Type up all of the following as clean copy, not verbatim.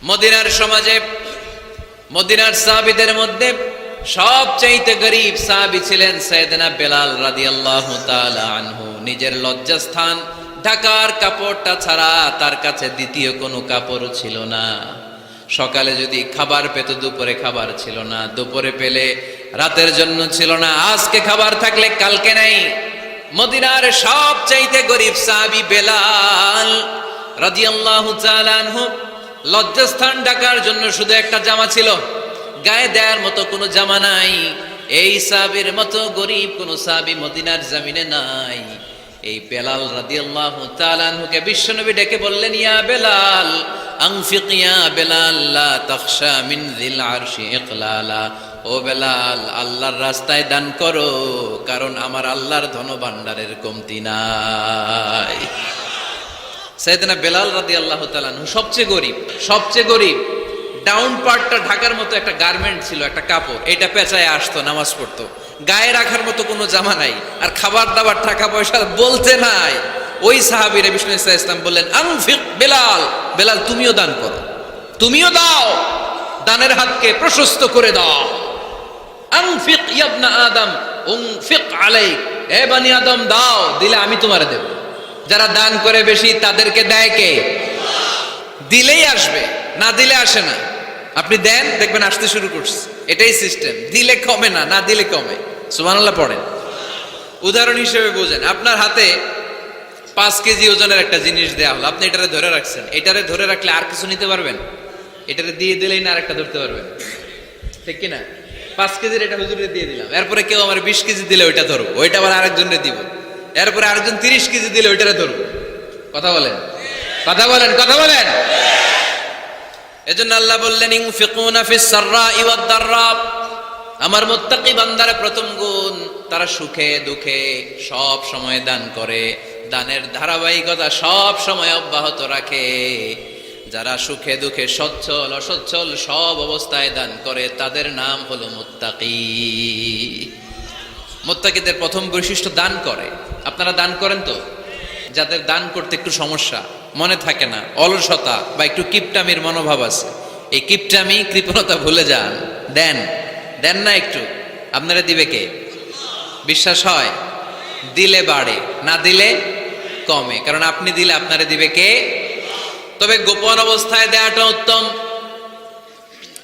মদিনার সমাজে মদিনার সাহাবীদের মধ্যে সবচাইতে গরীব সাহাবী ছিলেন সাইয়েদনা বেলাল রাদিয়াল্লাহু তাআলা আনহু। নিজের লজ্জাস্থান ঢাকার কাপড়টা ছাড়া তার কাছে দ্বিতীয় কোনো কাপড় ছিল না। সকালে যদি খাবার পেত, দুপুরে খাবার ছিল না, দুপুরে পেলে রাতের জন্য ছিল না, আজকে খাবার থাকলে কালকে নাই। মদিনার সবচাইতে গরীব সাহাবী বেলাল রাদিয়াল্লাহু তাআলা আনহু, লজ্জাস্থান ঢাকার জন্য শুধু একটা জামা ছিল, গায়ে দেওয়ার মতো কোনো জামা নাই। এই সাহাবীর মতো গরীব কোনো সাহাবী মদিনার জমিনে নাই। এই বেলাল রাদিয়াল্লাহু তাআলা আনহুকে বিশ্বনবী ডেকে বললেন, ইয়া বেলাল আনফিক ইয়া বেলাল লা তাখশা মিন যিল আরশি ইকলালা। ও বেলাল, আল্লাহর রাস্তায় দান করো, কারণ আমার আল্লাহর ধনভাণ্ডারের কমতি নাই। সাইয়েদনা বেলাল রাদিয়াল্লাহু তাআলা আনহু সবচেয়ে গরীব। ডাউন পার্টটা ঢাকার মতো একটা গার্মেন্ট ছিল, একটা কাপড়, এটা পেঁচায় আসতো, নামাজ পড়তো, গায়ে রাখার মতো কোনো জামা নাই, আর খাবার দাবার টাকা পয়সা বলতে নাই। ওই সাহাবীরা বিষ্ণু ইসা ইসলাম বললেন, আনফিক বেলাল, বেলাল তুমিও দান করো, তুমিও দাও, দানের হাতকে প্রশস্ত করে দাও। আনফিক ইয়া আদম উনফিক আলাইক, এ বনি আদম দাও, দিলে আমি তোমারে দেব। যারা দান করে বেশি তাদেরকে দেয় কে? দিলেই আসবে, না দিলে আসে না। আপনি দেন, দেখবেন আসতে শুরু করছে। এটাই সিস্টেম, দিলে কমে না, না দিলে কমে। সুবহানাল্লাহ পড়েন। উদাহরণ হিসেবে বোঝেন, আপনার হাতে 5 কেজি ওজনের একটা জিনিস দেয়া হলো, আপনি এটারে ধরে রাখছেন। এটারে ধরে রাখলে আর কিছু নিতে পারবেন? এটারে দিয়ে দিলেই না আরেকটা ধরতে পারবেন, ঠিক কিনা? 5 কেজির এটা হুজুরে দিয়ে দিলাম, এরপরে কেউ আমার 20 কেজি দিলে ওইটা ধরবো, ওইটা আবার আরেকজনরে দিব, এরপরে আরেকজন 30 কেজি দিলে ওইটারে ধরবো। কথা বলেন, কথা বলেন, কথা বলেন। এজন্য আল্লাহ বললেন, ইনফিকুনা ফিস সাররাই ওয়াদ দাররা। আমার মুত্তাকি বান্দারা প্রথম গুণ, তারা সুখে দুঃখে সব সময় দান করে, দানের ধারাবাহিকতা সব সময় অব্যাহত রাখে। যারা সুখে দুঃখে সচ্ছল অসচ্ছল সব অবস্থায় দান করে, তাদের নাম হলো মুত্তাকি। মুত্তাকিদের প্রথম বৈশিষ্ট্য দান করে। আপনারা দান করেন তো? যাদের দান করতে একটু সমস্যা, মনে থাকে না, অলসতা বা একটু কিপটামির মনোভাব আছে, এই কিপটামি কৃপণতা ভুলে যান, দেন। দেন না একটু, আপনারা দিবে কে? বিশ্বাস হয়? দিলে বাড়ে, না দিলে কমে, কারণ আপনি দিলে আপনারা দিবে কে? তবে গোপন অবস্থায় দেওয়াটা উত্তম।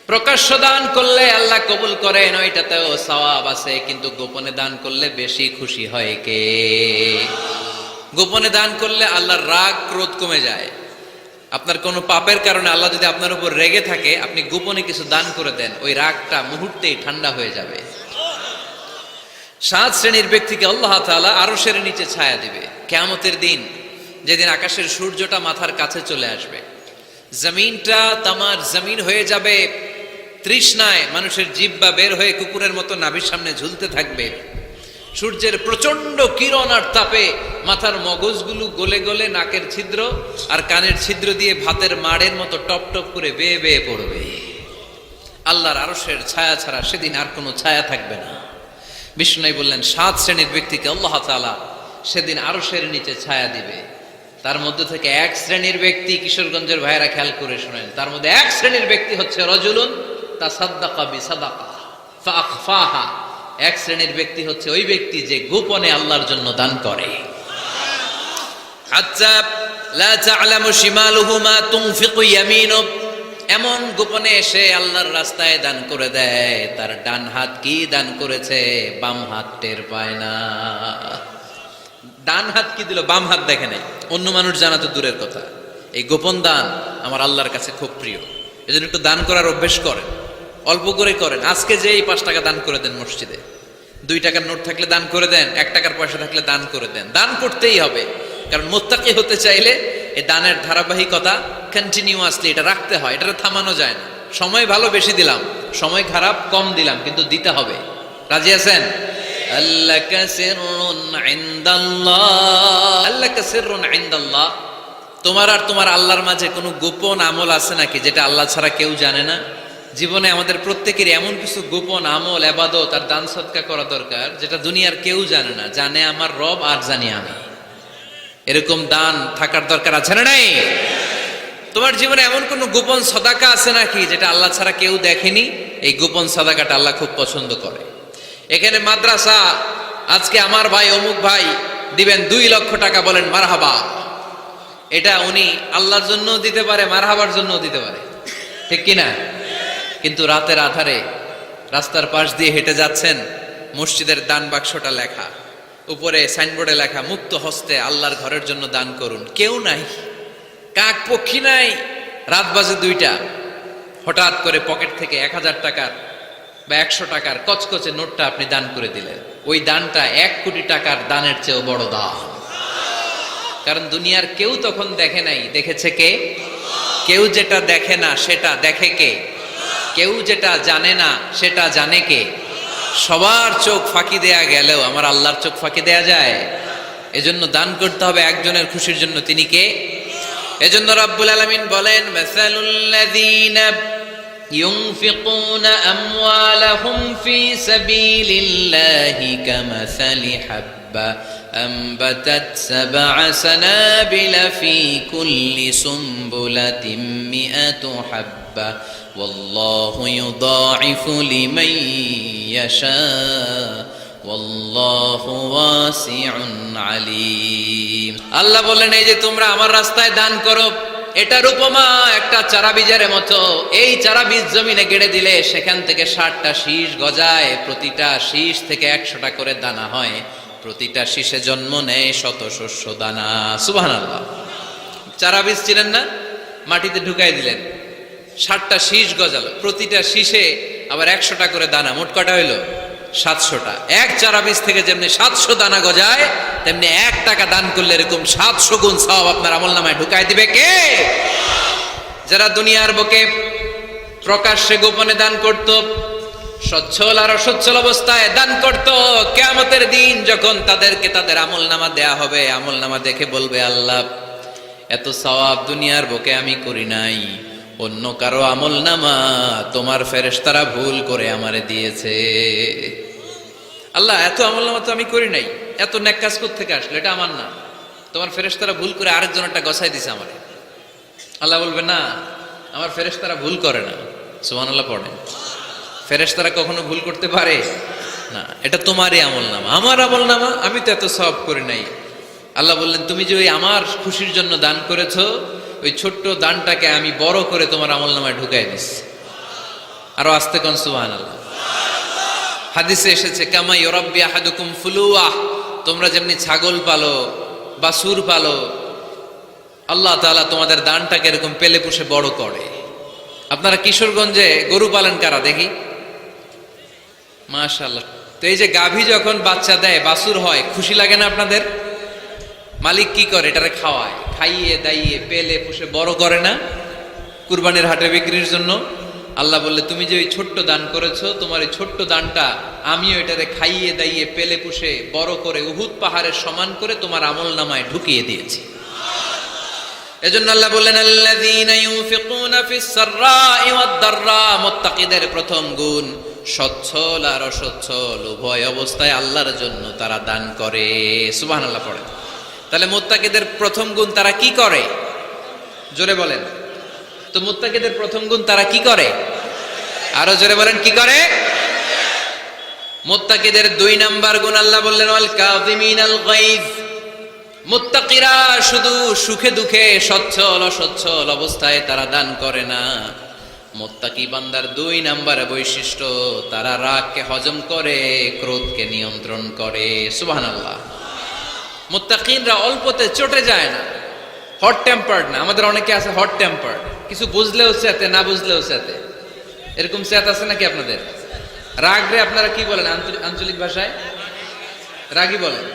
প্রকাশ্য দান করলে আল্লাহ কবুল করেন, ওইটাতেও সওয়াব আছে, কিন্তু গোপনে দান করলে বেশি খুশি হয় কে? গোপনে দান করলে আল্লাহর রাগ ক্রোধ কমে যায়। আপনার কোনো পাপের কারণে আল্লাহ যদি আপনার উপর রেগে থাকে, আপনি গোপনে কিছু দান করে দেন, ওই রাগটা মুহূর্তেই ঠান্ডা হয়ে যাবে। 7 শ্রেণীর ব্যক্তিকে আল্লাহ তাআলা আরশের নিচে ছায়া দিবে কিয়ামতের দিন, যেদিন আকাশের সূর্যটা মাথার কাছে চলে আসবে, জমিনটা তামার জমিন হয়ে যাবে, তৃষ্ণায় মানুষের জিহ্বা বের হয়ে কুকুরের মতো নাভির সামনে ঝুলতে থাকবে। সূর্যের প্রচন্ড কিরণ আর তাপে মাথার মগজগুলো গলে গলে নাকের ছিদ্র আর কানের ছিদ্র দিয়ে ভাতের মাড়ের মতো টপ টপ করে বেয়ে বেয়ে পড়বে। আল্লাহর আরশের ছায়া ছাড়া সেদিন আর কোনো ছায়া থাকবে না। বিষ্ণু বললেন, 7 শ্রেণীর ব্যক্তিকে আল্লাহ তাআলা সেদিন আরশের নিচে ছায়া দিবে। তার মধ্যে থেকে 1 শ্রেণীর ব্যক্তি, কিশোরগঞ্জের ভাইরা খেয়াল করে শুনেন, তার মধ্যে 1 শ্রেণীর ব্যক্তি হচ্ছে রজুলুন তাসাদ্দাকা বিসাদাকা ফাআখফাহা। 1 শ্রেণীর ব্যক্তি হচ্ছে ওই ব্যক্তি যে গোপনে আল্লাহর জন্য দান করে। হাত্তা লা তা'লামু শিমালুহু মা তুনফিকু ইয়ামিনু, এমন গোপনে এসে আল্লাহর রাস্তায় দান করে দেয়, তার ডান হাত কি দান করেছে বাম হাত টের পায় না। ডান হাত কি দিল, বাম হাত দেখে নাই, অন্য মানুষ জানা তো দূরের কথা। এই গোপন দান আমার আল্লাহর কাছে খুব প্রিয়। এজন্য একটু দান করার অভ্যেস করেন, অল্প করে করেন। আজকে যে এই 5 টাকা দান করে দেন মসজিদে, 2 টাকার নোট থাকলে দান করে দেন, 1 টাকার পয়সা থাকলে দান করে দেন। দান করতেই হবে, কারণ মুত্তাকি হতে চাইলে এই দানের ধারাবাহিকতা কন্টিনিউয়াসলি এটা রাখতে হয়, এটা থামানো যায় না। সময় ভালো বেশি দিলাম, সময় খারাপ কম দিলাম, কিন্তু দিতে হবে। রাজি আছেন? আল্লাকা সিররুন ইনদাল্লাহ, আল্লাকা সিররুন ইনদাল্লাহ, তোমার আর তোমার আল্লাহর মাঝে কোনো গোপন আমল আছে নাকি যেটা আল্লাহ ছাড়া কেউ জানে না? জীবনে আমাদের প্রত্যেকেরই এমন কিছু গোপন আমল, ইবাদত আর দান সদকা করা দরকার যেটা দুনিয়ার কেউ জানে না, জানে আমার রব আর জানি আমি। এরকম দান থাকার দরকার আছে না নাই? তোমার জীবনে এমন কোন গোপন সাদাকা আছে নাকি যেটা আল্লাহ ছাড়া কেউ দেখেনি? এই গোপন সাদাকাটা আল্লাহ খুব পছন্দ করে। এখানে মাদ্রাসা, আজকে আমার ভাই অমুক ভাই দিবেন 2 লক্ষ টাকা, বলেন মারহাবা। এটা উনি আল্লাহর জন্য দিতে পারে, মারহাবার জন্য দিতে পারে, ঠিক কিনা? কিন্তু রাতের আধারে রাস্তার পাশ দিয়ে হেঁটে যাচ্ছেন, মসজিদের দান বাক্সটা লেখা, উপরে সাইনবোর্ডে লেখা মুক্ত হস্তে আল্লাহর ঘরের জন্য দান করুন। কেউ নাই, কাক পক্ষী নাই, রাত বাজে 2টা, হঠাৎ করে পকেট থেকে 1000 টাকার বা 100 টাকার কচকচে নোটটা আপনি দান করে দিলেন। ওই দানটা 1 কোটি টাকার দানের চেয়েও বড় দান। কারণ দুনিয়ার কেউ তখন দেখে নাই, দেখেছে কে? কেউ যেটা দেখে না সেটা দেখে কে? কেউ যেটা জানে না সেটা জানে কে? সবার চোখ ফাঁকি দেয়া গেলেও আমার আল্লাহর চোখ ফাঁকি দেয়া যায়? এজন্য দান করতে হবে একজনের খুশির জন্য, তিনি কে? এজন্য রাব্বুল আলামিন বলেন, মাসালুল্লাযীনা ইউনফিকুনা আমওয়ালাহুম ফি সাবিলিল্লাহি কামাসালি হাব্বা আনবাতাত সাবআ সানাবিলা ফি কুল্লি সুমবুলাতিন মিআতু হাব্বা ওয়াল্লাহু ইউদাঈফু লিমান ইয়াশা ওয়াল্লাহু ওয়াসিউন আলীম। আল্লাহ বলেন, এই যে তোমরা আমার রাস্তায় দান করো, এটার উপমা একটা চারা বীজের মতো। এই চারা বীজ জমিনে গেড়ে দিলে সেখান থেকে 60টা শীষ গজায়, প্রতিটা শীষ থেকে 100টা করে দানা হয়, প্রতিটা শীষে জন্ম নেয় শত শস্য দানা। সুবহানাল্লাহ। চারা বীজ ছিলেন না, মাটিতে ঢুকাই দিলেন, 60টা শীষ গজালো, প্রতিটা শীষে আবার 100টা করে দানা, মোট কটা হইল? 700টা। এক চারা বীজ থেকে যেমনি 700 দানা গজায়, তেমনি 1 টাকা দান করলে এরকম 700 গুণ সওয়াব আপনার আমলনামায় ঢুকাই দিবে কে? যারা দুনিয়ার বুকে প্রকাশ্যে গোপনে দান করত, সচ্ছল আর অসচ্ছল অবস্থায় দান করত, কিয়ামতের দিন যখন তাদেরকে তাদের আমলনামা দেয়া হবে, আমলনামা দেখে বলবে, আল্লাহ এত সওয়াব দুনিয়ার বুকে আমি করি নাই, অন্য কারো আমলনামা তোমার ফেরেশতারা ভুল করে আমারে দিয়েছে। আল্লাহ এত আমলনামা তো আমি করি নাই, এত নেক কাজ কোত্থেকে আসলো? এটা আমার না, তোমার ফেরেশতারা ভুল করে আরেকজনেরটা গছাই দিছে আমারে। আল্লাহ বলবে, না, আমার ফেরেশতারা ভুল করে না। সুবহানাল্লাহ পড়েন। ফেরেশতারা কখনো ভুল করতে পারে না, এটা তোমারই আমলনামা, আমার আমলনামা, আমি তো এত সওয়াব করি নাই। আল্লাহ বললেন, তুমি যে ওই আমার খুশির জন্য দান করেছো, ওই ছোট্ট দানটাকে আমি বড় করে তোমার আমলনামায় ঢুকাই দিচ্ছি। আরো আস্তে কোন সুবহানাল্লাহ। হাদিসে এসেছে, কামা ইউরাব্বি আহাদুকুম ফুলুয়াহ, তোমরা যেমনি ছাগল পালো, বাছুর পালো, আল্লাহ তাআলা তোমাদের দানটাকে এরকম পেলে পুষে বড় করে। আপনারা কিশোরগঞ্জে গরু পালন কারা দেখি? মাশাআল্লাহ। তো এই যে গাভী যখন বাচ্চা দেয়, বাছুর হয়, খুশি লাগে না আপনাদের? মালিক কি করে? এটারে খাওয়ায়, খাইয়ে দাইয়ে পেলে পুষে বড় করে না, কুরবানির হাটে বিক্রির জন্য। আল্লাহ বললে, তুমি যে ওই ছোট্ট দান করেছো, তোমার এই ছোট্ট দানটা আমিও এটারে খাইয়ে দাইয়ে পেলে পুষে বড় করে উহুদ পাহাড়ের সমান করে তোমার আমলনামায় ঢুকিয়ে দিয়েছি। এজন্য আল্লাহ বললেন, আল্লাযীনা ইউনফিকুনা ফিস সাররাই ওয়াদ দাররা, মুত্তাকিদের প্রথম গুণ সচ্ছল আর অসচ্ছল উভয় অবস্থায় আল্লাহর জন্য তারা দান করে। সুবহানাল্লাহ পড়েন। তাহলে মুত্তাকিদের প্রথম গুণ তারা কি করে? জোরে বলেন তো। মুত্তাকিদের প্রথম গুণ তারা কি করে? আরো জোরে বলেন, কি করে? মুত্তাকিদের 2 নাম্বার গুণ আল্লাহ বললেন, ওয়াল কাযিমিনাল গায়জ। মুত্তাকিরা শুধু সুখে দুঃখে সচ্ছল অসচ্ছল অবস্থায় তারা দান করে না। মুত্তাকি বান্দার 2 নাম্বার বৈশিষ্ট্য, তারা রাগকে হজম করে, ক্রোধকে নিয়ন্ত্রণ করে। সুবহানাল্লাহ। মুত্তাকিনরা অল্পতে চটে যায় না, হট টেম্পার্ড না। আমাদের অনেকে আছে হট টেম্পার্ড, কিছু বুঝলেও চেতে, না বুঝলেও চেতে, এরকম চেত আছে নাকি আপনাদের? রাগ রে আপনারা কি বলেন আঞ্চলিক ভাষায়? রাগই বলেন।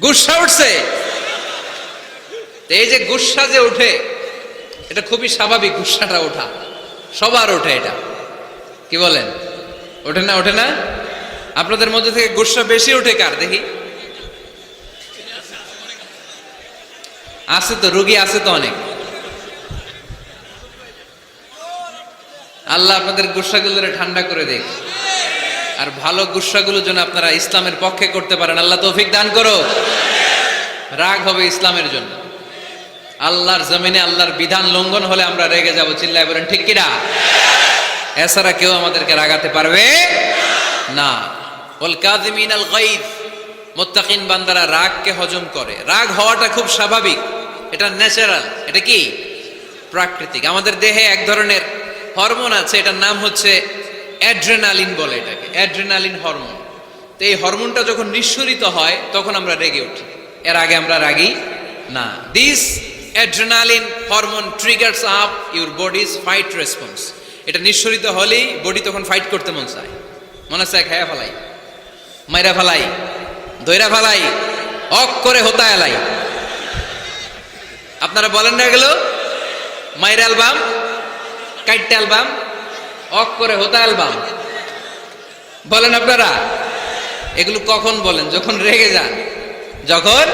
গুসা উঠছে। এই যে গুসা যে ওঠে, এটা খুবই স্বাভাবিক, গুসাটা ওঠা সবার ওঠে। এটা কি বলেন? ওঠে না? ওঠে না? আপনাদের মধ্যে থেকে গুসা বেশি ওঠে কার দেখি? আছে তো, রোগী আছে তো অনেক। আল্লাহ আপনাদের গুসাগুলোরে ঠান্ডা করে দেখ, আর ভালো গুসাগুলো যেন আপনারা ইসলামের পক্ষে করতে পারেন। আল্লাহ তৌফিক দান করো। রাগ হবে ইসলামের জন্য, আল্লাহর জমিনে আল্লাহর বিধান লঙ্ঘন হলে আমরা রেগে যাব, চিল্লায় বলেন ঠিক কিনা? এছাড়া কেউ আমাদেরকে রাগাতে পারবে না। ওয়াল কাযিমিনাল গায়জ, মুত্তাকিন বান্দারা রাগকে হজম করে। রাগ হওয়াটা খুব স্বাভাবিক, এটা ন্যাচারাল, এটা কি প্রাকৃতিক। আমাদের দেহে এক ধরনের হরমোন আছে, এটার নাম হচ্ছে অ্যাড্রেনালিন বলে এটাকে, অ্যাড্রেনালিন হরমোন। তো এই হরমোনটা যখন নিঃসরিত হয় তখন আমরা রেগে উঠি, এর আগে আমরা রাগি না। This adrenaline hormone triggers up your bodies fight response. এটা নিঃসরিত হলেই বডি তখন ফাইট করতে মন চায়, মনে চায় খায়া ফেলাই, মাইরা ফেলাই, দইরা ফেলাই, অক করে হোতা এলাই। আপনারা বলেন না এগুলো? মাইরা অ্যালবাম, কাইটটা অ্যালবাম, অক করে হোতা অ্যালবাম বলেন আপনারা? এগুলো কখন বলেন? যখন রেগে যান, যখন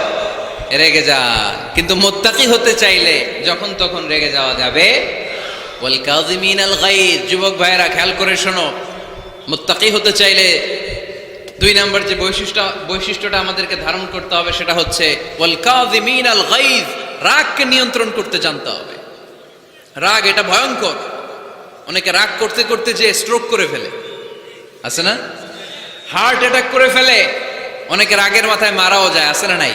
রেগে যান। কিন্তু মুত্তাকি হতে চাইলে যখন তখন রেগে যাওয়া যাবে। ওয়াল কাযিমিনাল গায়জ, যুবক ভাইরা খেয়াল করে শোনো, মুত্তাকি হতে চাইলে 2 নম্বর যে বৈশিষ্ট্যটা আমাদেরকে ধারণ করতে হবে সেটা হচ্ছে ওয়াল কাযিমিনাল গায়জ, রাগকে নিয়ন্ত্রণ করতে জানতে হবে। রাগ এটা ভয়ঙ্কর। অনেকে রাগ করতে করতে যে স্ট্রোক করে ফেলে, আছে না? হার্ট অ্যাটাক করে ফেলে, অনেকে রাগের মাথায় মারাও যায়, আছে না নাই?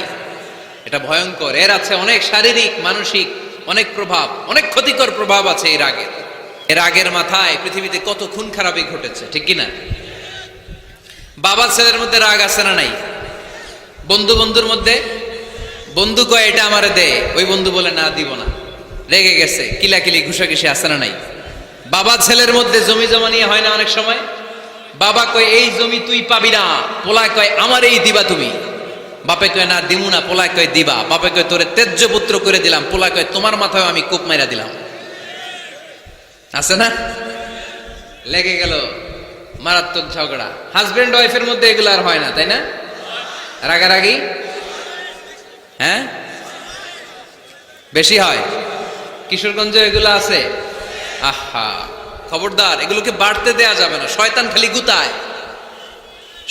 এটা ভয়ঙ্কর। এর আছে অনেক শারীরিক মানসিক অনেক প্রভাব, অনেক ক্ষতিকর প্রভাব আছে এই রাগের। এই রাগের মাথায় পৃথিবীতে কত খুন খারাপি ঘটেছে, ঠিক কিনা? বাবা ছেলের মধ্যে রাগ আছে না নাই? বন্ধু বন্ধুর মধ্যে, বন্ধু কয় এটা আমারে দে, ওই বন্ধু বলে না দিব না, রেগে গেছে, কিলাকিলি ঘুষাঘুষি আছে না নাই? বাবা ছেলের মধ্যে জমি জমা নিয়ে হয় না অনেক সময়? বাবা কয় এই জমি তুই পাবি না, পোলায় কয় আমার এই দিবা তুমি। বাপে কয় না দিমু না, পোলায় কয় দিবা। বাপে কয় তোরে তেজ্য পুত্র করে দিলাম, পোলায় কয় তোমার মাথায় আমি কোপ মাইরা দিলাম। আছে না? লেগে গেল, মারাত্মক ঝগড়া। হাজবেন্ড ওয়াইফের মধ্যে এগুলো আর হয় না, তাই না? রাগারাগি হ্যাঁ বেশি হয়। কিশোরগঞ্জে এগুলো আছে। আহা, খবরদার, এগুলোকে বাড়তে দেয়া যাবে না। শয়তান খালি গুতায়।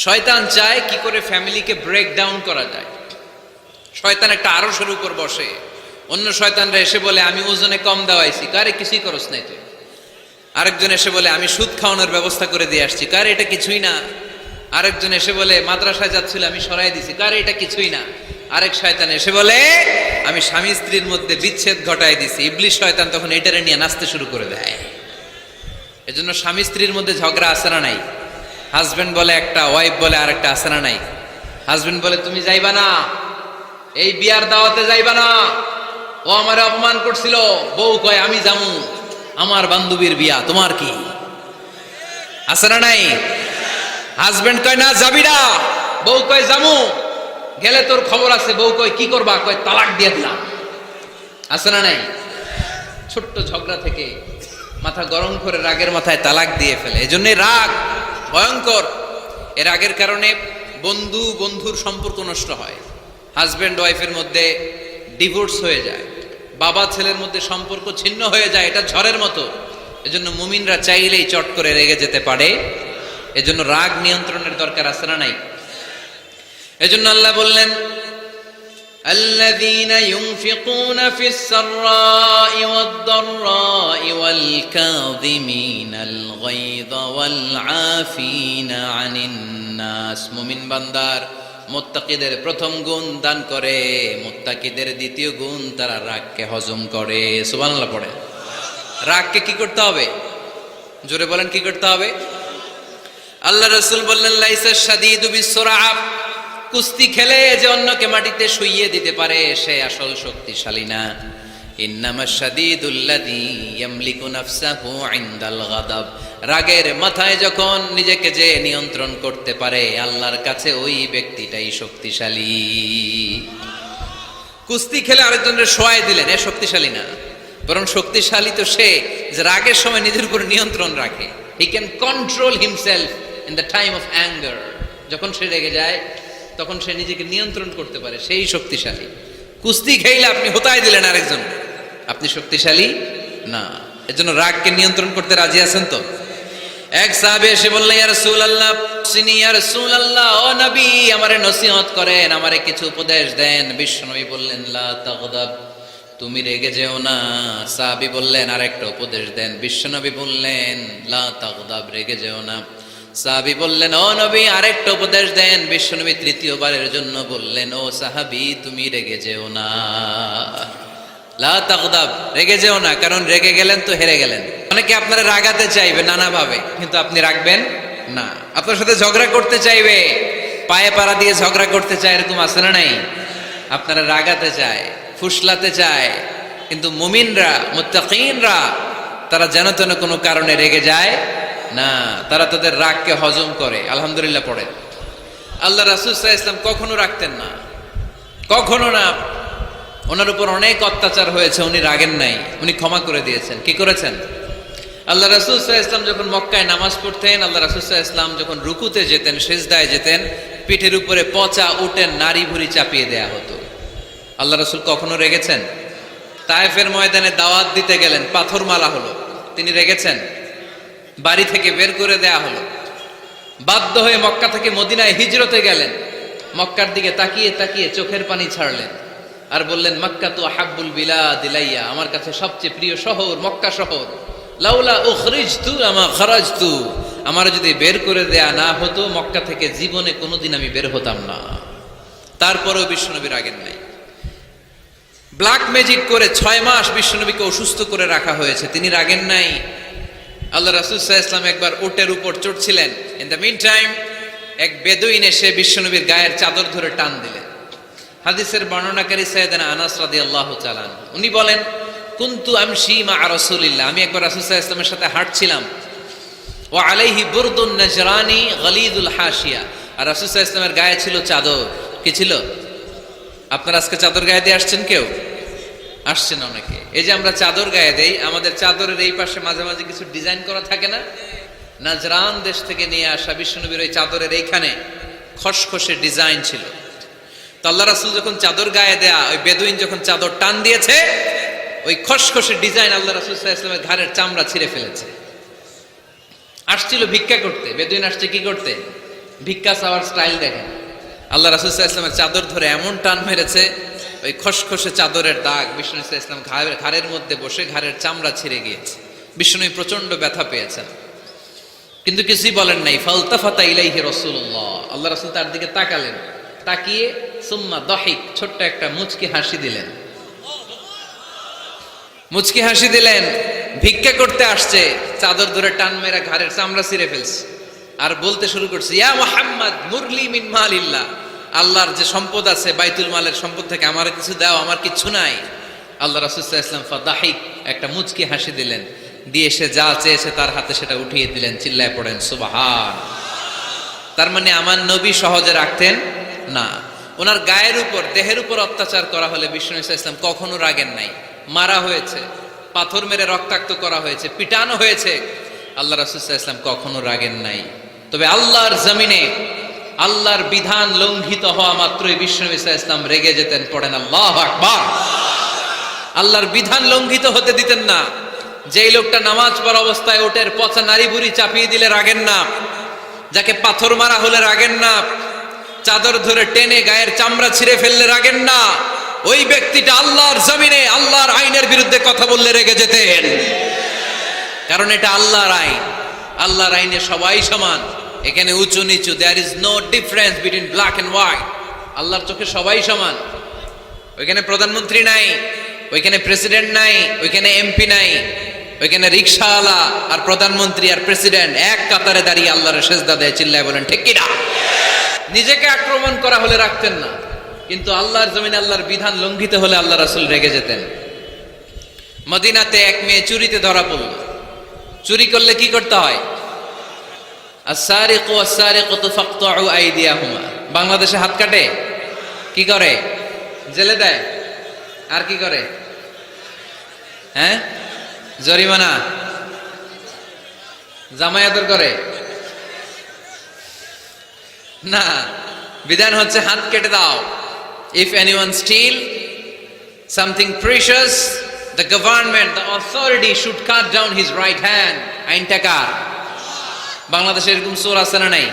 শয়তান চায় কি করে ফ্যামিলিকে ব্রেক ডাউন করা যায়। শয়তান একটা আরশের উপর বসে, অন্য শয়তানরা এসে বলে আমি ওজনে কম দেওয়াইছি, কারে কিছুই করস নাই তুই। আরেকজন এসে বলে আমি সুদ খাওয়ানোর ব্যবস্থা করে দিয়ে আসছি, কারে এটা কিছুই না। আরেকজন এসে বলে মাদ্রাসায় যাচ্ছিল আমি সরাই দিছি, কারে এটা কিছুই না। আরেক শয়তান এসে বলে আমি স্বামী স্ত্রীর মধ্যে বিচ্ছেদ ঘটাই দিছি। ইবলিশ শয়তান তখন এটারে নিয়ে নাচতে শুরু করে দেয়। এজন্য স্বামী স্ত্রীর মধ্যে ঝগড়া আছে না নাই? হাজবেন্ড বলে একটা, ওয়াইফ বলে আরেকটা, আছে না নাই? হাজবেন্ড বলে তুমি যাইবা না, এই বিয়ার দাওয়াতে যাইবা না, ও আমারে অপমান করছিল। বউ কয় আমি যামু, আমার বান্ধবীর বিয়া, তোমার কি? আছে না নাই? হাজবেন্ড কয় না যাবি না, বউ কয় যামু, গেলে তোর খবর আছে। বউ কয় কি করবা? কয় তালাক দিয়ে দিলাম। আছে না নাই? ছোট্ট ঝগড়া থেকে মাথা গরম করে রাগের মাথায় তালাক দিয়ে ফেলে। এজন্য রাগ ভয়ঙ্কর। এর রাগের কারণে বন্ধু বন্ধুর সম্পর্ক নষ্ট হয়, হাজবেন্ড ওয়াইফের মধ্যে ডিভোর্স হয়ে যায়, বাবা ছেলের মধ্যে সম্পর্ক ছিন্ন হয়ে যায়। এটা ঝড়ের মতো। এজন্য মুমিনরা চাইলেই চট করে রেগে যেতে পারে। এজন্য রাগ নিয়ন্ত্রণের দরকার আছে না নাই? এজন্য আল্লাহ বললেন الذين ينفقون في السراء والضراء والكاظمين الغيظ والعافين عن الناس। মুমিন বান্দার মুত্তাকিদের প্রথম গুণ দান করে, মুত্তাকিদের দ্বিতীয় গুণ তারা রাগকে হজম করে। সুবহানাল্লাহ পড়ে। রাগকে কি করতে হবে? জোরে বলেন কি করতে হবে? আল্লাহ রাসূল বললেন লাইসা শাদীদু বিসসুরআ, কুস্তি খেলে যে অন্যকে মাটিতে শুইয়ে দিতে পারে সে আসল শক্তিশালী না। ইন্নামা শাদীদুল্লাযী ইয়ামলিকু নাফসাহু ইনদাল গাদাব, রাগের মাথায় যখন নিজেকে যে নিয়ন্ত্রণ করতে পারে আল্লাহর কাছে ওই ব্যক্তিটাই শক্তিশালী। কুস্তি খেলে আরেকজনের শোয়াই দিলেন, এ শক্তিশালী না। বরং শক্তিশালী তো সে যে রাগের সময় নিজের উপর নিয়ন্ত্রণ রাখে। He can control himself in the time of anger. যখন সে রেগে যায় তখন সে নিজেকে নিয়ন্ত্রণ করতে পারে, সেই শক্তিশালী। কুস্তি খেলে আপনি হোতায় দিলেন আরেকজন, আপনি শক্তিশালী না। এজন্য রাগকে নিয়ন্ত্রণ করতে রাজি আছেন তো? এক সাহাবী এসে বললেন ইয়া রাসূলুল্লাহ, ইয়া রাসূলুল্লাহ, ও নবী আমারে নসিহত করেন, আমারে কিছু উপদেশ দেন। বিশ্বনবী বললেন লা তাগদাব, তুমি রেগে যেও না। সাহাবী বললেন আরেকটা উপদেশ দেন। বিশ্বনবী বললেন লা তাগদাব, রেগে যেও না। সাহাবী বললেন ও নবী আরেকটা উপদেশ দেন। বিশ্বনবী তৃতীয়বারের জন্য বললেন ও সাহাবী তুমি রেগে যেও না, লা তাগদাব, রেগে যেও না, কারণ রেগে গেলেন তো হেরে গেলেন। অনেকে আপনারা রাগাতে চাইবে নানাভাবে, কিন্তু আপনি রাখবেন না। আপনার সাথে ঝগড়া করতে চাইবে, পায়ে পাড়া দিয়ে ঝগড়া করতে চায়, এরকম আছে না নাই? আপনারা রাগাতে চায়, ফুসলাতে চায়, কিন্তু মুমিনরা মুত্তাকিনরা তারা যেন তেন কোনো কারণে রেগে যায় না, তারা তাদের রাগকে হজম করে। আলহামদুলিল্লাহ পড়েন। আল্লাহ রাসূল সাল্লাল্লাহু আলাইহি ওয়াসাল্লাম কখনো রাখতেন না, কখনো না। ওনার উপর অনেক অত্যাচার হয়েছে, উনি রাগেন নাই, উনি ক্ষমা করে দিয়েছেন। কি করেছেন? আল্লাহ রাসূল সাল্লাল্লাহু আলাইহি ওয়াসাল্লাম যখন মক্কায় নামাজ পড়তেন, আল্লাহ রাসূল সাল্লাল্লাহু আলাইহি ওয়াসাল্লাম যখন রুকুতে যেতেন, সিজদায় যেতেন, পিঠের উপরে পচা উটের নাড়ি ভুঁড়ি চাপিয়ে দেয়া হতো। আল্লাহ রাসূল কখনো রেগেছেন? তায়েফের ময়দানে দাওয়াত দিতে গেলেন, পাথর মারা হলো, তিনি রেগেছেন? বাড়ি থেকে বের করে দেয়া হলো, বাধ্য হয়ে মক্কা থেকে মদিনায় হিজরতে গেলেন। মক্কার দিকে তাকিয়ে তাকিয়ে চোখের পানি ছাড়লেন আর বললেন মক্কা তু আহাব্বুল বিলাদ ইলাইয়া, আমার কাছে সবচেয়ে প্রিয় শহর মক্কা শহর। লাউলা উখরিজতু আমা খারাজতু, আমার যদি বের করে দেয়া না হতো মক্কা থেকে জীবনে কোনোদিন আমি বের হতাম না। তারপরেও বিশ্বনবী রাগেন নাই। ব্ল্যাক ম্যাজিক করে 6 মাস বিশ্বনবীকে অসুস্থ করে রাখা হয়েছে, তিনি রাগেন নাই। আল্লাহ রাসূল সাল্লাল্লাহু আলাইহি ওয়াসাল্লাম একবার উটের উপর চড়ছিলেন। ইন দ্য মিন টাইম এক বেদুইন এসে বিশ্বনবীর গায়ের চাদর ধরে টান দিলেন। হাদিসের বর্ণনাকারী সাইয়েদনা আনাস রাদিয়াল্লাহু তাআলা আনহু, উনি বলেন কুনতু আমশি মা রাসূলিল্লাহ, আমি একবার রাসূল সাল্লাল্লাহু আলাইহি ওয়াসাল্লামের সাথে হাঁটছিলাম। ওয়া আলাইহি বুরদুন নাজরানি গলিদুল হাশিয়া, আর রাসূল সাল্লাল্লাহু আলাইহি ওয়াসাল্লামের গায়ে ছিল চাদর। কি ছিল? আপনারা আজকে চাদর গায়ে দিয়ে আসছেন? কেউ আসছেন? অনেকে। এই যে আমরা চাদর গায়ে দেই, আমাদের চাদরের এই পাশে মাঝে মাঝে কিছু ডিজাইন করা থাকে না? নাজরান দেশ থেকে নিয়ে আসা বিশ্বনবীর ওই চাদরের এইখানে খসখসে ডিজাইন ছিল। তো আল্লাহ রাসূল যখন চাদর গায়ে দেয়া, ওই বেদুইন যখন চাদর টান দিয়েছে, ওই খসখসে ডিজাইন আল্লাহ রাসূল সাল্লাল্লাহু আলাইহি ওয়াসাল্লামের ঘাড়ের চামড়া ছিঁড়ে ফেলেছে। আসছিল ভিক্ষা করতে, বেদুইন আসছে কি করতে? ভিক্ষা চাওয়ার স্টাইল দেখেন। আল্লাহ রাসূল সাল্লাল্লাহু আলাইহি ওয়াসাল্লামের চাদর ধরে এমন টান মেরেছে, ওই খসখসে চাদরের দাগ বিষ্ণু সাল্লাল্লাহু আলাইহি ওয়াসাল্লাম ঘাড়ের মধ্যে বসে ঘাড়ের চামড়া ছিঁড়ে গিয়েছে। বিষ্ণু প্রচন্ড ব্যথা পেয়েছেন, কিন্তু কিছুই বলেন নাই। ফালতাফাতা ইলাইহি রাসূলুল্লাহ, আল্লাহ রাসূল তার দিকে তাকালেন, তাকিয়ে সুম্মা দাহিক, ছোট্ট একটা মুচকি হাসি দিলেন। মুচকি হাসি দিলেন। ভিক্ষা করতে আসছে, চাদর ধরে টান মেরা ঘাড়ের চামড়া ছিঁড়ে ফেলছে, আর বলতে শুরু করছে ইয়া মুহাম্মদ মুরলি মিন মালিল্লাহ, আল্লাহর যে সম্পদ আছে বাইতুল মালের সম্পদ থেকে আমার কিছু দাও, আমার কিছু নাই। আল্লাহ রাসূল সাল্লাল্লাহু আলাইহি ওয়াসাল্লাম ফাদাহিক, একটা মুচকি হাসি দিলেন, দিয়ে সে যা চেয়েছে তার হাতে সেটা উঠিয়ে দিলেন। চিল্লায় পড়েন সুবহান। তার মানে আমার নবী সহজে রাখতেন না। ওনার গায়ের উপর, দেহের উপর অত্যাচার করা হলে বিষ্ণু সাল্লাল্লাহু আলাইহি ওয়াসাল্লাম কখনো রাগেন নাই। মারা হয়েছে, পাথর মেরে রক্তাক্ত করা হয়েছে, পিটানো হয়েছে, আল্লাহ রাসূল সাল্লাল্লাহু আলাইহি ওয়াসাল্লাম কখনো রাগেন নাই। তবে আল্লাহর জমিনে আল্লাহর বিধান লঙ্ঘিত হওয়া মাত্রই বিষ্ণু সাল্লাল্লাহু আলাইহি ওয়াসাল্লাম রেগে যেতেন। পড়েন আল্লাহু আকবার। আল্লাহর বিধান লঙ্ঘিত হতে দিতেন না। যেই লোকটা নামাজ পড়া অবস্থায় ওটের পচা নারী বুড়ি চাপিয়ে দিলে রাগেন না, যাকে পাথর মারা হলে রাগেন না, চাদর ধরে টেনে গায়ের চামড়া ছিঁড়ে ফেললে রাগেন না, ওই ব্যক্তিটা আল্লাহর জমিনে আল্লাহর আইনের বিরুদ্ধে কথা বললে রেগে যেতেন। কারণ এটা আল্লাহর আইন। আল্লাহর আইনে সবাই সমান, এখানে উঁচু নিচু, there is no difference between black and white. আল্লাহর চোখে সবাই সমান। ওইখানে প্রধানমন্ত্রী নাই, ওইখানে প্রেসিডেন্ট নাই, ওইখানে এমপি নাই, ওইখানে রিকশাওয়ালা আর প্রধানমন্ত্রী আর প্রেসিডেন্ট এক কাতারে দাঁড়িয়ে আল্লাহর সেজদা দেয়। চিল্লায় বলেন ঠিক কিনা? নিজেকে আক্রমণ করা হলে রাখতেন না, কিন্তু আল্লাহর জমিনে আল্লাহর বিধান লঙ্ঘিত হলে আল্লাহ রাসূল রেগে যেতেন। মদিনাতে এক মেয়ে চুরিতে ধরা পড়ল। চুরি করলে কি করতে হয়? আস-সারিকু ওয়াস-সারিকাতু ফাকতাউ আইদিয়াহুমা। বাংলাদেশে হাত কাটে, কি করে? জেলে দেয়। আর কি করে? হ্যাঁ, জরিমানা, জামাই আদর করে না। বিধান হচ্ছে হাত কেটে দাও। If anyone steal something precious, the government, the authority should cut down his right hand. আইনটা কার? বাংলাদেশে এরকম চোর আছে না নাই?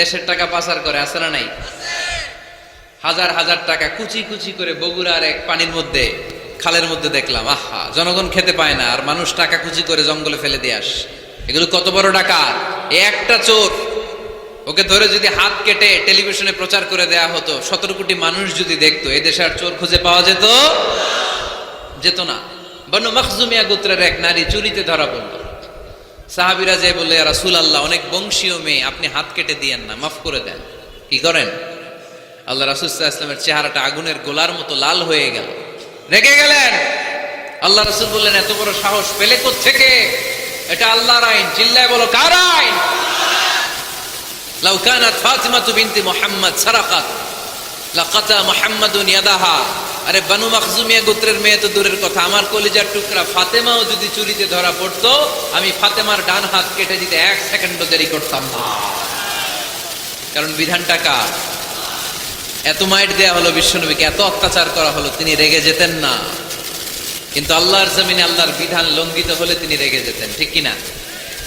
দেশের টাকা পাচার করে, আছে না নাই? হাজার হাজার টাকা কুচি কুচি করে বগুড়ার এক পানির মধ্যে খালের মধ্যে দেখলাম, আহা, জনগণ খেতে পায় না আর মানুষ টাকা খুঁজি করে জঙ্গলে ফেলে দিয়ে আস। এগুলো কত বড় ডাকাত! একটা চোর, ওকে ধরে যদি হাত কেটে টেলিভিশনে প্রচার করে দেয়া হতো, 17 কোটি মানুষ যদি দেখতো, এদেশে আর চোর খুঁজে পাওয়া যেত না। বনু মখজুমিয়া গোত্রের এক নারী চুরিতে ধরা পড়ল। সাহাবীরা যে বললে, ইয়া রাসূলুল্লাহ, অনেক বংশীয় মেয়ে, আপনি হাত কেটে দিয়েন না, মাফ করে দেন। কি করেন? আল্লাহ রাসূল সাল্লাল্লাহু আলাইহি ওয়াসাল্লামের চেহারাটা আগুনের গোলার মতো লাল হয়ে গেল, রেগে গেলেন। আল্লাহ রাসূল বললেন, এত বড় সাহস পেলে কোত্থেকে? এটা আল্লাহর আইন, চিল্লায় বলো, কার আইন? লাউ কানাত ফাতিমাতু বিনতি মুহাম্মদ সারাকাত লাকাতা মুহাম্মাদুন ইয়াদাহা। আরে বনু মখজুমিয়া গোত্রের মেয়ে তো দূরের কথা, আমার কলিজার টুকরা ফাতেমাও যদি চুরিতে ধরা পড়তো, আমি ফাতেমার ডান হাত কেটে দিতে 1 সেকেন্ডও দেরি করতাম না। কারণ বিধানটা কার? এত মাইট দেয়া হলো বিশ্বনবীকে, এত অত্যাচার করা হলো, তিনি রেগে যেতেন না। কিন্তু আল্লাহর জমিনে আল্লাহর বিধান লঙ্ঘিত হলে তিনি রেগে যেতেন, ঠিক কিনা?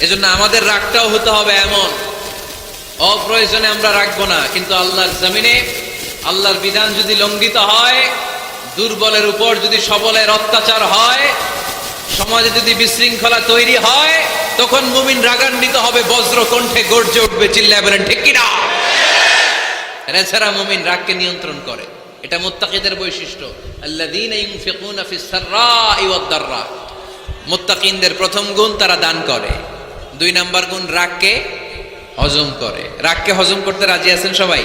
এজন্য আমাদের রাগটাও হতে হবে এমন, অপ্রয়োজনে আমরা রাখবো না, কিন্তু আল্লাহর জমিনে আল্লাহর বিধান যদি লঙ্ঘিত হয়, দুর্বলের উপর যদি সবলের অত্যাচার হয়, সমাজে যদি বিশৃঙ্খলা তৈরি হয়, তখন মুমিন রাগান্বিত হবে, বজ্র কণ্ঠে গর্জে উঠবে, চিল্লায় বলেন ঠিক কিনা? এছাড়া মুমিন রাগকে নিয়ন্ত্রণ করে, এটা মুত্তাকিদের বৈশিষ্ট্য। আল্লাযীনা ইউনফিকুনা ফিস সাররাই ওয়াদ দাররা। মুত্তাকিনদের প্রথম গুণ, তারা দান করে। 2 নাম্বার গুণ, রাগকে হজম করে। রাগকে হজম করতে রাজি আছেন সবাই?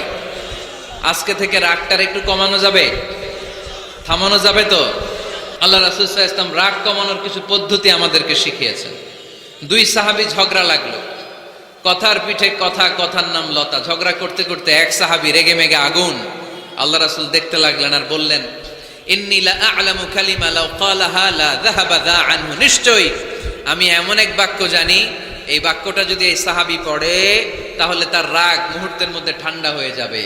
আজকে থেকে রাগটার একটু কমানো যাবে, থামানো যাবে তো? আল্লাহ রাসূল সাল্লাল্লাহু আলাইহি ওয়াসাল্লাম রাগ কমানোর কিছু পদ্ধতি আমাদেরকে শিখিয়েছেন। 2 সাহাবী ঝগড়া লাগলো, কথার পিঠে কথা, কথার নাম লতা। ঝগড়া করতে করতে এক সাহাবী রেগে মেগে আগুন। আল্লাহ রাসূল দেখতে লাগলেন আর বললেন, ইন্নী লা আ'লামু কালিমা লাউ ক্বালাহা লা যাহাবা যা আনহু। নিশ্চয়ই আমি এমন এক বাক্য জানি, এই বাক্যটা যদি এই সাহাবী পড়ে, তাহলে তার রাগ মুহূর্তের মধ্যে ঠান্ডা হয়ে যাবে।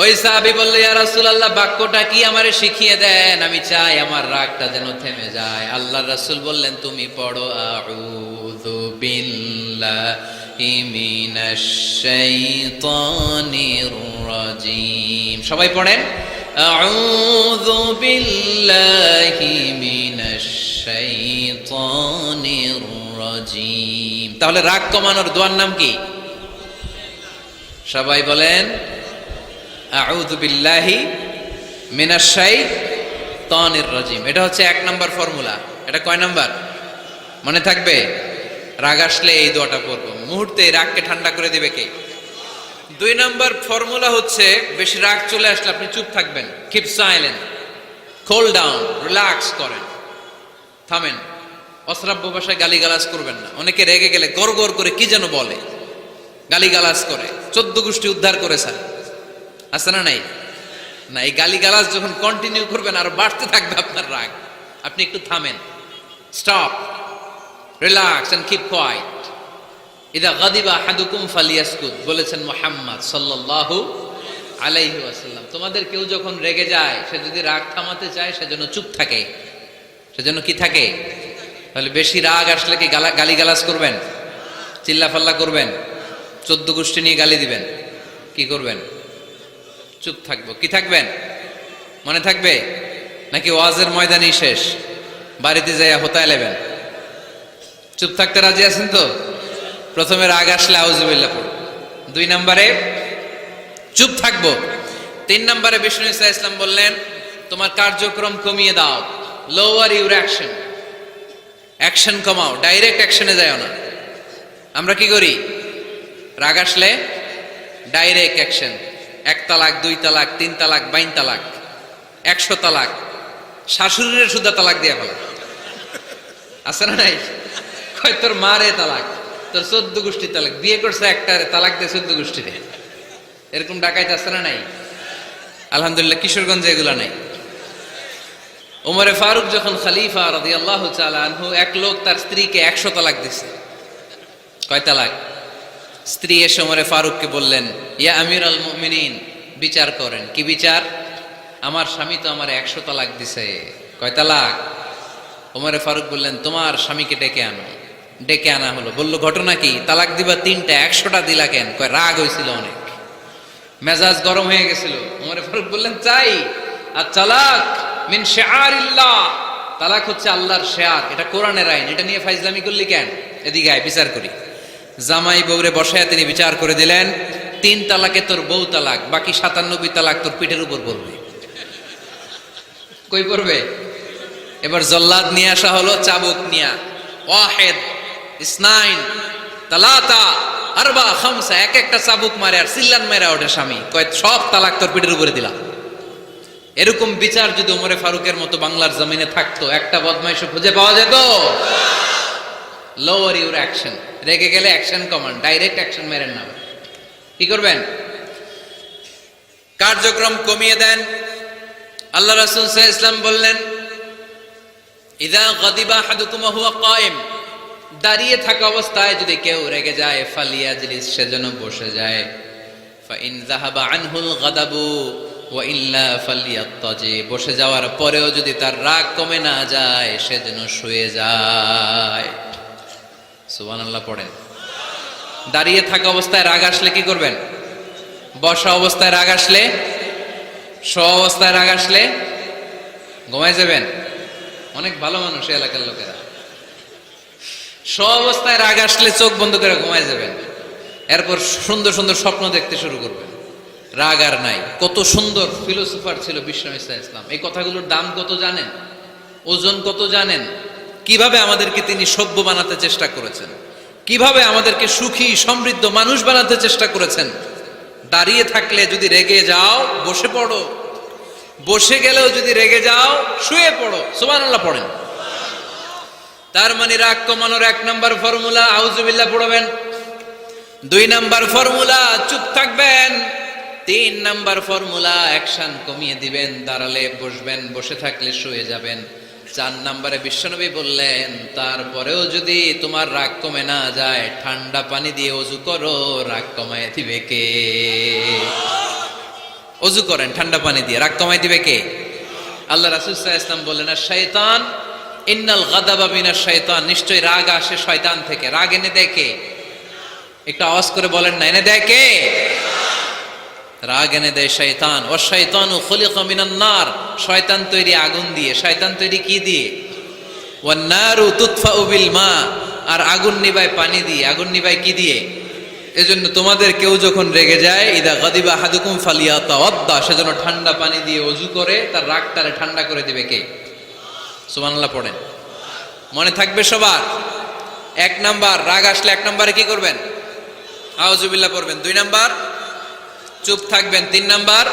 ওই সাহাবী বলল, ইয়া রাসূলুল্লাহ, বাক্যটা কি আমারে শিখিয়ে দেন, আমি চাই আমার রাগটা যেন থেমে যায়। আল্লাহর রাসূল বললেন, তুমি পড়ো, আউযু বিল্লাহি মিনাশ শাইতানির রাজীম। সবাই পড়েন, আউযু বিল্লাহি মিনাশ শাইতানির রাজীম। তাহলে রাগ কমানোর দোয়ার নাম কি? সবাই বলেন, আউযু বিল্লাহি মিনাশ শাইতানির রাজীম। এটা হচ্ছে 1 নাম্বার ফর্মুলা। এটা কয় নাম্বার মনে থাকবে? রাগ আসলে এই দোয়াটা পড়বো, মুহূর্তে রাগকে ঠান্ডা করে দিবে কে? 2 নাম্বার ফর্মুলা হচ্ছে, বেশি রাগ চলে আসলে আপনি চুপ থাকবেন, keep silent, cool down, relax করেন, থামেন। অশ্রাব্য ভাষায় গালিগালাজ করবেন না। অনেকে রেগে গেলে গড় গড় করে কি যেন বলে, গালিগালাজ করে, 14 গোষ্ঠী উদ্ধার করে স্যার, আছে না নাই? না, এই গালিগালাজ যখন কন্টিনিউ করবেন আর বাড়তে থাকবে আপনার রাগ। আপনি একটু থামেন, stop, relax and keep quiet. ইদা গাদিবা আহাদুকুম ফালিয়াসকুত, বলেছেন মুহাম্মদ সাল্লাল্লাহু আলাইহি ওয়াসাল্লাম। তোমাদের কেউ যখন রেগে যায়, সে যদি রাগ থামাতে চায়, সেজন্য চুপ থাকে, সেজন্য কি থাকে? তাহলে বেশি রাগ আসলে কি গালিগালাজ করবেন, চিল্লাফাল্লা করবেন, 14 গোষ্ঠী নিয়ে গালি দিবেন? কি করবেন? চুপ থাকবো। কি থাকবেন? মনে থাকবে? নাকি ওয়াজের ময়দানই শেষ, বাড়িতে যাইয়া হোতায় লেবেন? চুপ থাকতে রাজি আছেন তো? প্রথমে রাগ আসলে আউযুবিল্লাহ পড়ব, 2 নম্বরে চুপ থাকবো, 3 নম্বরে বিষ্ণু ঈসা ইসলাম বললেন, তোমার কার্যক্রম কমিয়ে দাও, লোয়ার ইউর অ্যাকশন, অ্যাকশন কমাও, ডাইরেক্ট অ্যাকশনে যাও না। আমরা কি করি? রাগ আসলে ডাইরেক্ট অ্যাকশন, 1 তালাক, 2 তালাক, 3 তালাক, 22 তালাক, 100 তালাক, শাশুড়ির সুদ্ধা তালাক দিয়া ফেলা, আছে না নাই? কয় তোর মারে তালাক, তোর 14 গোষ্ঠী তালাক, বিয়ে করছে একটারে তালাক দিয়ে 14 গোষ্ঠীরে, এরকম ডাকাইত আছে না নাই? আলহামদুলিল্লাহ কিশোরগঞ্জে এগুলা নাই। ওমরে ফারুক যখন খলিফা রাদিয়াল্লাহু তাআলা আনহু, এক লোক তার স্ত্রীকে 100 তালাক দিছে। কয় তালাক? স্ত্রী এসে ওমরে ফারুককে বললেন, ইয়া আমিরুল মুমিনিন, বিচার করেন। কি বিচার? আমার স্বামী তো আমার 100 তালাক দিছে। কয় তালাক? ওমরে ফারুক বললেন, তোমার স্বামীকে ডেকে আনো। ডেকে আনা হলো। বলল, ঘটনা কি? তালাক দিবা 3টা, 100টা দিলা কেন? কয় রাগ হয়েছিল অনেক, মেজাজ গরম হয়ে গেছিল। ওমরে ফারুক বললেন, চাই আর তালাক মিন শিআরিল্লাহ, তালাক হচ্ছে আল্লাহর শেয়ার, এটা কোরআনের আইন, এটা নিয়ে ফাইজলামি করলি কেন? এদিকে আয় বিচার করি। জামাই বউরে বসায় তিনি বিচার করে দিলেন, 3 তালাকে তোর বউ তালাক, বাকি 97 তালাক তোর পিঠের উপর পড়বে। কই পড়বে? এবার জল্লাদ নিয়ে আসা হলো, চাবুক নিয়া, ওয়াহিদ ইসনাইন তালাতা আরবা খামসা, এক একটা চাবুক মারে আর সিল্লান মেরা ওঠে স্বামী, কয় সব তালাক তোর পিঠের উপরে দিলাম। এরকম বিচার যদি ওমরে ফারুকের মতো বাংলার জমিনে থাকতো, একটা বদমাইশও খুঁজে পাওয়া যেত? লোয়ার ইউর অ্যাকশন, রেগে গেলে অ্যাকশন কমান্ড, ডাইরেক্ট অ্যাকশন মেরেন না। কি করবেন? কার্যক্রম কমিয়ে দেন। আল্লাহ রাসূল সাল্লাল্লাহু আলাইহি ওয়াসাল্লাম বললেন, ইযা গাদিবা আহাদুকুম ওয়া হুয়া কায়েম, দাঁড়িয়ে থাকা অবস্থায় যদি কেউ রেগে যায়, ফালিয়াজলিস, সেজন্য বসে যায়। ফাইন যাহাবা আনহুল গাদাবু ওয়া ইল্লা ফালিয়াত্তাজি, বসে যাওয়ার পরেও যদি তার রাগ কমে না যায়, সেজন্য শুয়ে যায়। সুবহানাল্লাহ পড়েন। দাঁড়িয়ে থাকা অবস্থায় রাগ আসলে কি করবেন? বসা অবস্থায় রাগ আসলে, শোয়া অবস্থায় রাগ আসলে ঘুমায় যাবেন। অনেক ভালো মানুষ এই এলাকার লোকেরা। শোয়া অবস্থায় রাগ আসলে চোখ বন্ধ করে ঘুমায় যাবেন, এরপর সুন্দর সুন্দর স্বপ্ন দেখতে শুরু করবেন। রাগ আর নাই। কত সুন্দর ফিলোসোফার ছিল বিশ্বনবী সাল্লাল্লাহু আলাইহি ওয়াসাল্লাম। এই কথাগুলোর দাম কত জানেন? ওজন কত জানেন? কিভাবে আমাদেরকে তিনি সভ্য বানাতে চেষ্টা করেছেন, কিভাবে আমাদেরকে সুখী সমৃদ্ধ মানুষ বানাতে চেষ্টা করেছেন। দাঁড়িয়ে থাকলে যদি রেগে যাও, বসে পড়ো। বসে গেলেও যদি রেগে যাও, শুয়ে পড়ো। সুবহানাল্লাহ পড়েন। তার মানে রাগ কমানোর 1 নাম্বার ফর্মুলা আউযুবিল্লাহ পড়বেন, 2 নাম্বার ফর্মুলা চুপ থাকবেন, 3 নাম্বার ফর্মুলা অ্যাকশন কমিয়ে দিবেন, দাঁড়ালে বসবেন, বসে থাকলে শুয়ে যাবেন। 4 নাম্বারে বিশ্বনবী বললেন, তারপরেও যদি তোমার রাগ কমে না যায়, ঠান্ডা পানি দিয়ে ওযু করো, রাগ কমায় দিবে কে? ওযু করেন ঠান্ডা পানি দিয়ে, রাগ কমায় দিবে কে? আল্লাহ রাসূল সাল্লাল্লাহু আলাইহি ওয়াসাল্লাম বললেন, শাইতান ইন্নাল গাদাবা মিনাশ শাইতান, নিশ্চয় রাগ আসে শয়তান থেকে। রাগ এনে দেয় কে? একটু আওয়াজ করে বলেন না, এনে দেয় কে? রাগ এনে দেয় শয়তান। ও শয়তানু খুলিকা মিনান নার, শয়তান তৈরি আগুন দিয়ে। শয়তান তৈরি কি দিয়ে? ওয়ান নারু তুতফাউ বিল মা, আর আগুন নিভায় পানি দিয়ে। আগুন নিভায় কি দিয়ে? এজন্য তোমাদের কেউ যখন রেগে যায়, ইদা গাদিবা আহাদুকুম ফালিয়াতাওয়াদ্দা, সেজন্য ঠান্ডা পানি দিয়ে ওযু করে তার রাগটারে ঠান্ডা করে দিবে কে? সুবহানাল্লাহ পড়েন। মনে থাকবে সবার। 1 নাম্বার, রাগ আসলে 1 নাম্বারে কি করবেন? আউযুবিল্লাহ পড়বেন। 2 নাম্বার চুপ থাকবেন। 3 নাম্বার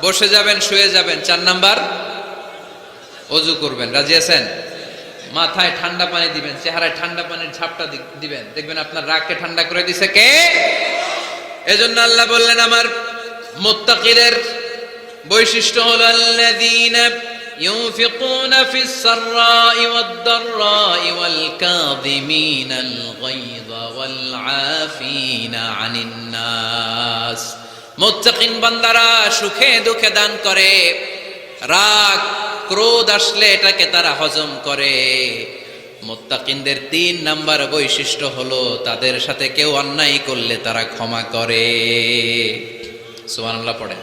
বসে যাবেন, শুয়ে যাবেন। 4 নাম্বার ওযু করবেন। রাজি আছেন? মাথায় ঠান্ডা পানি দিবেন, চেহারায় ঠান্ডা পানির ঝাপটা দিবেন, দেখবেন আপনার রাগকে ঠান্ডা করে দিছে কে? এজন্য আল্লাহ বললেন, আমার মুত্তাকিদের বৈশিষ্ট্য হলো আল্লাযীনা ইউনফিকুনা ফিস সাররাই ওয়াদ দাররাই ওয়াল কাযিমিনাল গায়যা ওয়াল আফিনা আনিন নাস। মুত্তাকিন বান্দারা সুখে দুঃখে দান করে, রাগ ক্রোধ আসলে এটাকে তারা হজম করে। মুত্তাকিনদের 3 নাম্বার বৈশিষ্ট্য হলো, তাদের সাথে কেউ অন্যায় করলে তারা ক্ষমা করে। সুবহানাল্লাহ পড়েন।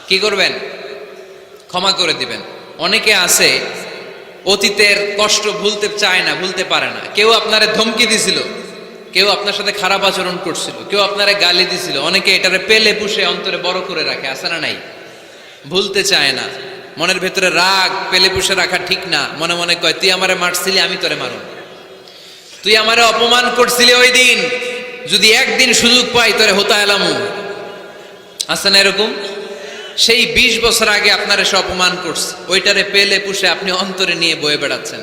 কি করবেন? ক্ষমা করে দিবেন। অনেকে আছে অতীতের কষ্ট ভুলতে চায় না, ভুলতে পারে না। কেউ আপনারে ধমকি দিছিল, কেউ আপনার সাথে খারাপ আচরণ করছিল, কেউ আপনারে গালি দিছিল, অনেকে এটারে পেলে পুষে অন্তরে বড় করে রাখে, আছে না নাই? ভুলতে চায় না। মনের ভেতরে রাগ পেলে পুষে রাখা ঠিক না। মনে মনে কয়, তুই আমারে মারছিলি, আমি তোরে মারব। তুই আমারে অপমান করছিলি ওই দিন, যদি একদিন সুযোগ পাই তোরে হতা এলামু। আছে না এরকম? সেই 20 বছর আগে আপনারে সে অপমান করছে, ওইটারে পেলে পুষে আপনি অন্তরে নিয়ে বয়ে বেড়াচ্ছেন।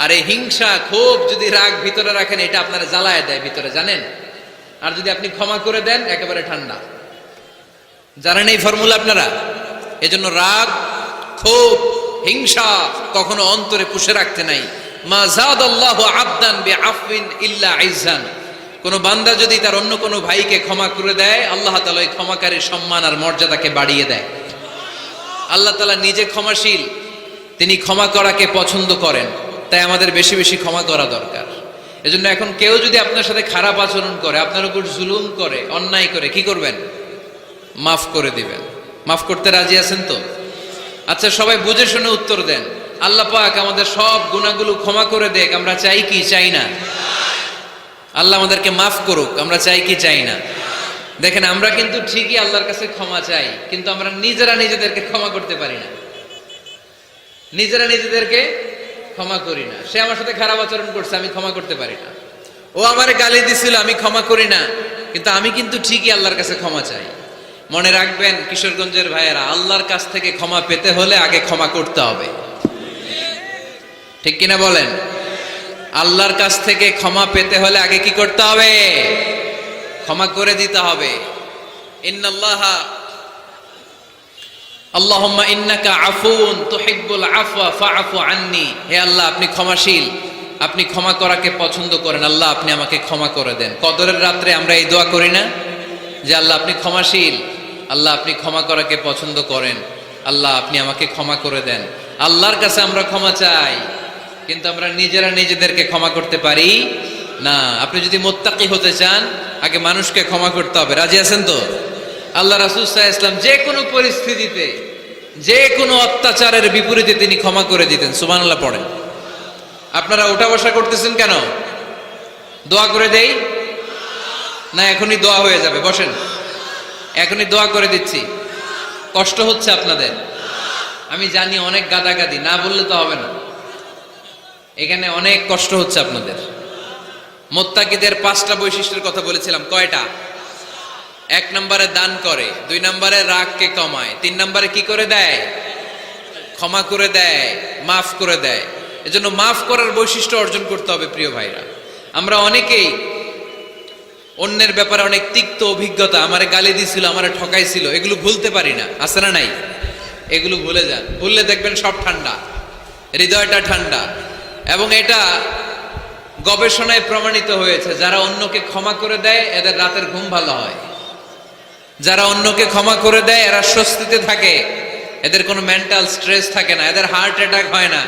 আর এই হিংসা ক্ষোভ যদি রাগ ভিতরে রাখেন, এটা আপনারা জ্বালায় দেয় ভিতরে, জানেন? আর যদি আপনি ক্ষমা করে দেন, একেবারে ঠান্ডা। জানেন এই ফর্মুলা আপনারা? এজন্য রাগ ক্ষোভ হিংসা কখনো অন্তরে পুষে রাখতে নাই। মা যাদাল্লাহু আবদান বিআফওয়িন ইল্লা ইজ্জান, কোন বান্দা যদি তার অন্য কোনো ভাইকে ক্ষমা করে দেয়, আল্লাহ তাআলা ওই ক্ষমাকারীর সম্মান আর মর্যাদাকে বাড়িয়ে দেয়। আল্লাহ তাআলা নিজে ক্ষমাশীল, তিনি ক্ষমা করাকে পছন্দ করেন। তাই আমাদের বেশি বেশি ক্ষমা করা দরকার। এজন্য এখন কেউ যদি আপনার সাথে খারাপ আচরণ করে, আপনার উপর জুলুম করে, অন্যায় করে, কি করবেন? মাফ করে দিবেন। মাফ করতে রাজি আছেন তো? আচ্ছা সবাই বুঝে শুনে উত্তর দেন। আল্লাহ পাক আমাদের সব গুনাহগুলো ক্ষমা করে দেখ, আমরা চাই কি চাই না? আল্লাহ আমাদেরকে মাফ করুক, আমরা চাই কি চাই না? দেখেন আমরা কিন্তু ঠিকই আল্লাহর কাছে ক্ষমা চাই, কিন্তু আমরা নিজেরা নিজেদেরকে ক্ষমা করতে পারি না। নিজেরা নিজেদেরকে ক্ষমা করি না। সে আমার সাথে খারাপ আচরণ করছে, আমি ক্ষমা করতে পারি না। ও আমারে গালি দিছিল, আমি ক্ষমা করি না, কিন্তু আমি কিন্তু ঠিকই আল্লাহর কাছে ক্ষমা চাই। মনে রাখবেন কিশোরগঞ্জের ভাইয়েরা, আল্লাহর কাছ থেকে ক্ষমা পেতে হলে আগে ক্ষমা করতে হবে। ঠিক কিনা বলেন? আল্লাহর কাছ থেকে ক্ষমা পেতে হলে আগে কি করতে হবে? ক্ষমা করে দিতে হবে। ইন্নাল্লাহা আল্লাহুম্মা ইন্নাকা আফুন তুহিব্বুল আফওয়া ফাআফু আন্নি। হে আল্লাহ, আপনি ক্ষমাশীল, আপনি ক্ষমা করাকে পছন্দ করেন। আল্লাহ আপনি আমাকে ক্ষমা করে দেন। কদরের রাত্রে আমরা এই দোয়া করি না যে আল্লাহ আপনি ক্ষমাশীল, আল্লাহ আপনি ক্ষমা করাকে পছন্দ করেন, আল্লাহ আপনি আমাকে ক্ষমা করে দেন। আল্লাহর কাছে আমরা ক্ষমা চাই, কিন্তু আমরা নিজেরা নিজেদেরকে ক্ষমা করতে পারি না। আপনি যদি মুত্তাকি হতে চান, আগে মানুষকে ক্ষমা করতে হবে। রাজি আছেন তো? আল্লাহ রাসূল সাল্লাল্লাহু আলাইহি ওয়াসাল্লাম যে কোনো পরিস্থিতিতে, যে কোনো অত্যাচারের বিপরীতে তিনি ক্ষমা করে দিতেন। সুবহানাল্লাহ পড়েন। আপনারা উঠা বসা করতেছেন কেন? দোয়া করে দেই না? এখনই দোয়া হয়ে যাবে, বসেন। এখনই দোয়া করে দিচ্ছি। কষ্ট হচ্ছে আপনাদের? আমি জানি অনেক গাদাগাদি, না বললে তো হবে না। এখানে অনেক কষ্ট হচ্ছে আপনাদের। মুত্তাকিদের 5টা বৈশিষ্ট্যের কথা বলেছিলাম। কয়টা? 1 নম্বরে দান করে, 2 নম্বরে রাগকে কমায়, 3 নম্বরে কি করে দেয়? ক্ষমা করে দেয়, মাফ করে দেয়। এজন্য মাফ করার বৈশিষ্ট্য অর্জন করতে হবে প্রিয় ভাইরা। আমরা অনেকেই অন্যের ব্যাপারে অনেক তিক্ত অভিজ্ঞতা, আমারে গালি দিছিল, আমারে ঠকাইছিল, এগুলো ভুলতে পারি না। আছে না নাই? এগুলো ভুলে যান। ভুললে দেখবেন সব ঠান্ডা, হৃদয়টা ঠান্ডা। এবং এটা গবেষণায় প্রমাণিত হয়েছে, যারা অন্যকে ক্ষমা করে দেয় এদের রাতের ঘুম ভালো হয়। যারা অন্যকে ক্ষমা করে দেয় এরা স্বস্তিতে থাকে, এদের কোনো মেন্টাল স্ট্রেস থাকে না, এদের হার্ট অ্যাটাক হয় না,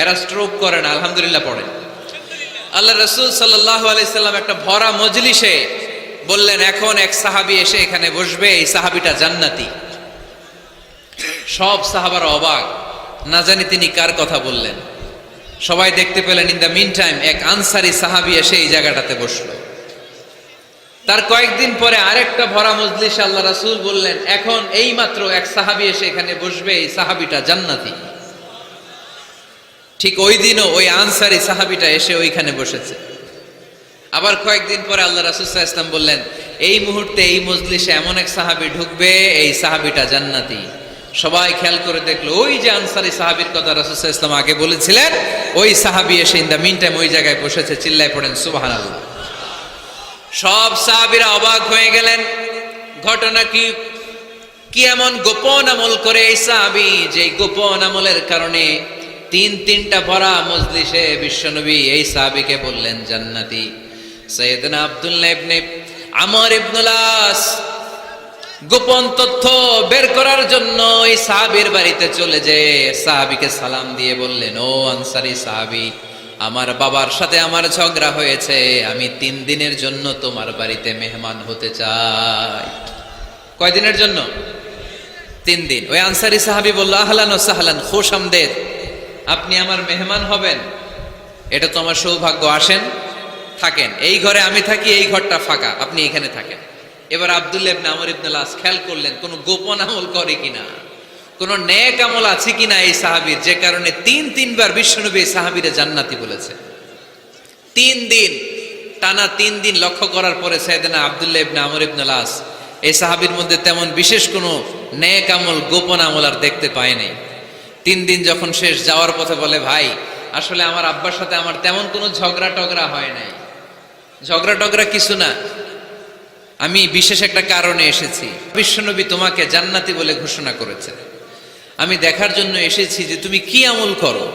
এরা স্ট্রোক করে না। আলহামদুলিল্লাহ পড়েন। আল্লাহ রাসূল সাল্লাল্লাহু আলাইহি সাল্লাম একটা ভরা মজলিসে বললেন, এখন এক সাহাবী এসে এখানে বসবে, এই সাহাবীটা জান্নাতি। সব সাহাবারা অবাক, না জানি তিনি কার কথা বললেন। সবাই দেখতে পেলেন। ইন দ্য মিন টাইম এক আনসারী সাহাবী এসে এই জায়গাটাতে বসলো। তার কয়েকদিন পরে আরেকটা ভরা মজলিসে আল্লাহ রাসূল বললেন, এখন এই মাত্র এক সাহাবী এসে এখানে বসবে, এই সাহাবীটা জান্নাতি। ঠিক ওই দিনও ওই আনসারী সাহাবীটা এসে ওইখানে বসেছে। আবার কয়েকদিন পরে আল্লাহ রাসূল সাল্লাল্লাহু আলাইহি ওয়াসাল্লাম বললেন, এই মুহূর্তে এই মজলিসে এমন এক সাহাবী ঢুকবে, এই সাহাবীটা জান্নাতি। সবাই খেয়াল করে দেখলো, ওই যে আনসারী সাহাবীর কথা রাসূল সাল্লাল্লাহু আলাইহি ওয়াসাল্লাম আগে বলেছিলেন, ওই সাহাবী এসে ইন দ্য মিন টাইম ওই জায়গায় বসেছে। চিল্লায় পড়েন সুবহানাল্লাহ। সব সাহাবীরা অবাক হয়ে গেলেন। ঘটনা কি? কি এমন গোপন আমল করে এই সাহাবী, যে গোপন আমলের কারণে তিনটা ভরা মজলিসে বিশ্বনবী এই সাহাবীকে বললেন জান্নাতি। সাইয়েদনা আব্দুল্লাহ ইবনে আমর ইবনুল আস গোপন তথ্য বের করার জন্য এই সাহাবীর বাড়িতে চলে যেয়ে সাহাবীকে সালাম দিয়ে বললেন, ও আনসারী সাহাবী, আমার বাবার সাথে আমার ঝগড়া হয়েছে, আমি 3 দিনের জন্য তোমার বাড়িতে মেহমান হতে চাই। কয়দিনের জন্য? 3 দিন। ওই আনসারী সাহাবী বলল, আহলান ওয়া সাহলান, খুশআমদেদ, আপনি আমার মেহমান হবেন, এটা তো আমার সৌভাগ্য। আসেন, থাকেন, এই ঘরে আমি থাকি, এই ঘরটা ফাঁকা, আপনি এখানে থাকেন। এবার আব্দুল্লাহ ইবনে আমর ইবনুল আস খেয়াল করলেন কোন গোপন আমল করে কিনা, কোন নেক আমল আছে কিনা এই সাহাবীর, যে কারণে 3বার বিশ্বনবী এই সাহাবীরে জান্নাতি বলেছে। 3 দিন টানা 3 দিন লক্ষ্য করার পরে সাইয়েদনা আব্দুল্লাহ ইবনে আমর ইবনুল আস এই সাহাবীর মধ্যে তেমন বিশেষ কোনো নেক আমল, গোপন আমল আর দেখতে পায় নাই। 3 দিন যখন শেষ, যাওয়ার পথে বলে, ভাই আসলে আমার আব্বার সাথে আমার তেমন কোনো ঝগড়া টগড়া হয় নাই, ঝগড়া টগড়া কিছু না, আমি বিশেষ একটা কারণে এসেছি। বিশ্বনবী তোমাকে জান্নাতি বলে ঘোষণা করেছে, আমি দেখার জন্য এসেছি যে তুমি কি আমল করো।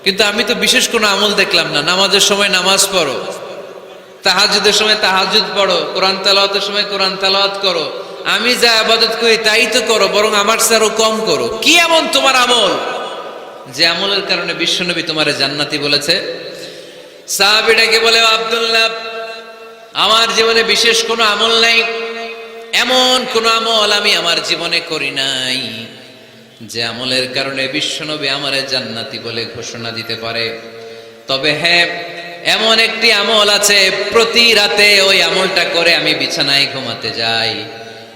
কিন্তু আমি তো বিশেষ কোনো আমল দেখলাম না। নামাজের সময় নামাজ পড়ো, তাহাজ্জুদের সময় তাহাজ্জুদ পড়ো, কোরআন তেলাওয়াতের সময় কোরআন তেলাওয়াত করো, আমি যা ইবাদত করি তাই তো করো, বরং আমার চেয়ে কম করো। কি এমন তোমার আমল যে আমলের কারণে বিশ্বনবী তোমারে জান্নাতি বলেছে? সাহাবীটাকে বলে, আব্দুল্লাহ, আমার জীবনে বিশেষ কোনো আমল নাই, এমন কোনো আমল আমি আমার জীবনে করি নাই যে আমলের কারণে বিশ্বনবী আমারে জান্নাতি বলে ঘোষণা দিতে পারে। তবে হ্যাঁ, এমন একটি আমল আছে, প্রতি রাতে ওই আমলটা করে আমি বিছানায় ঘুমাতে যাই।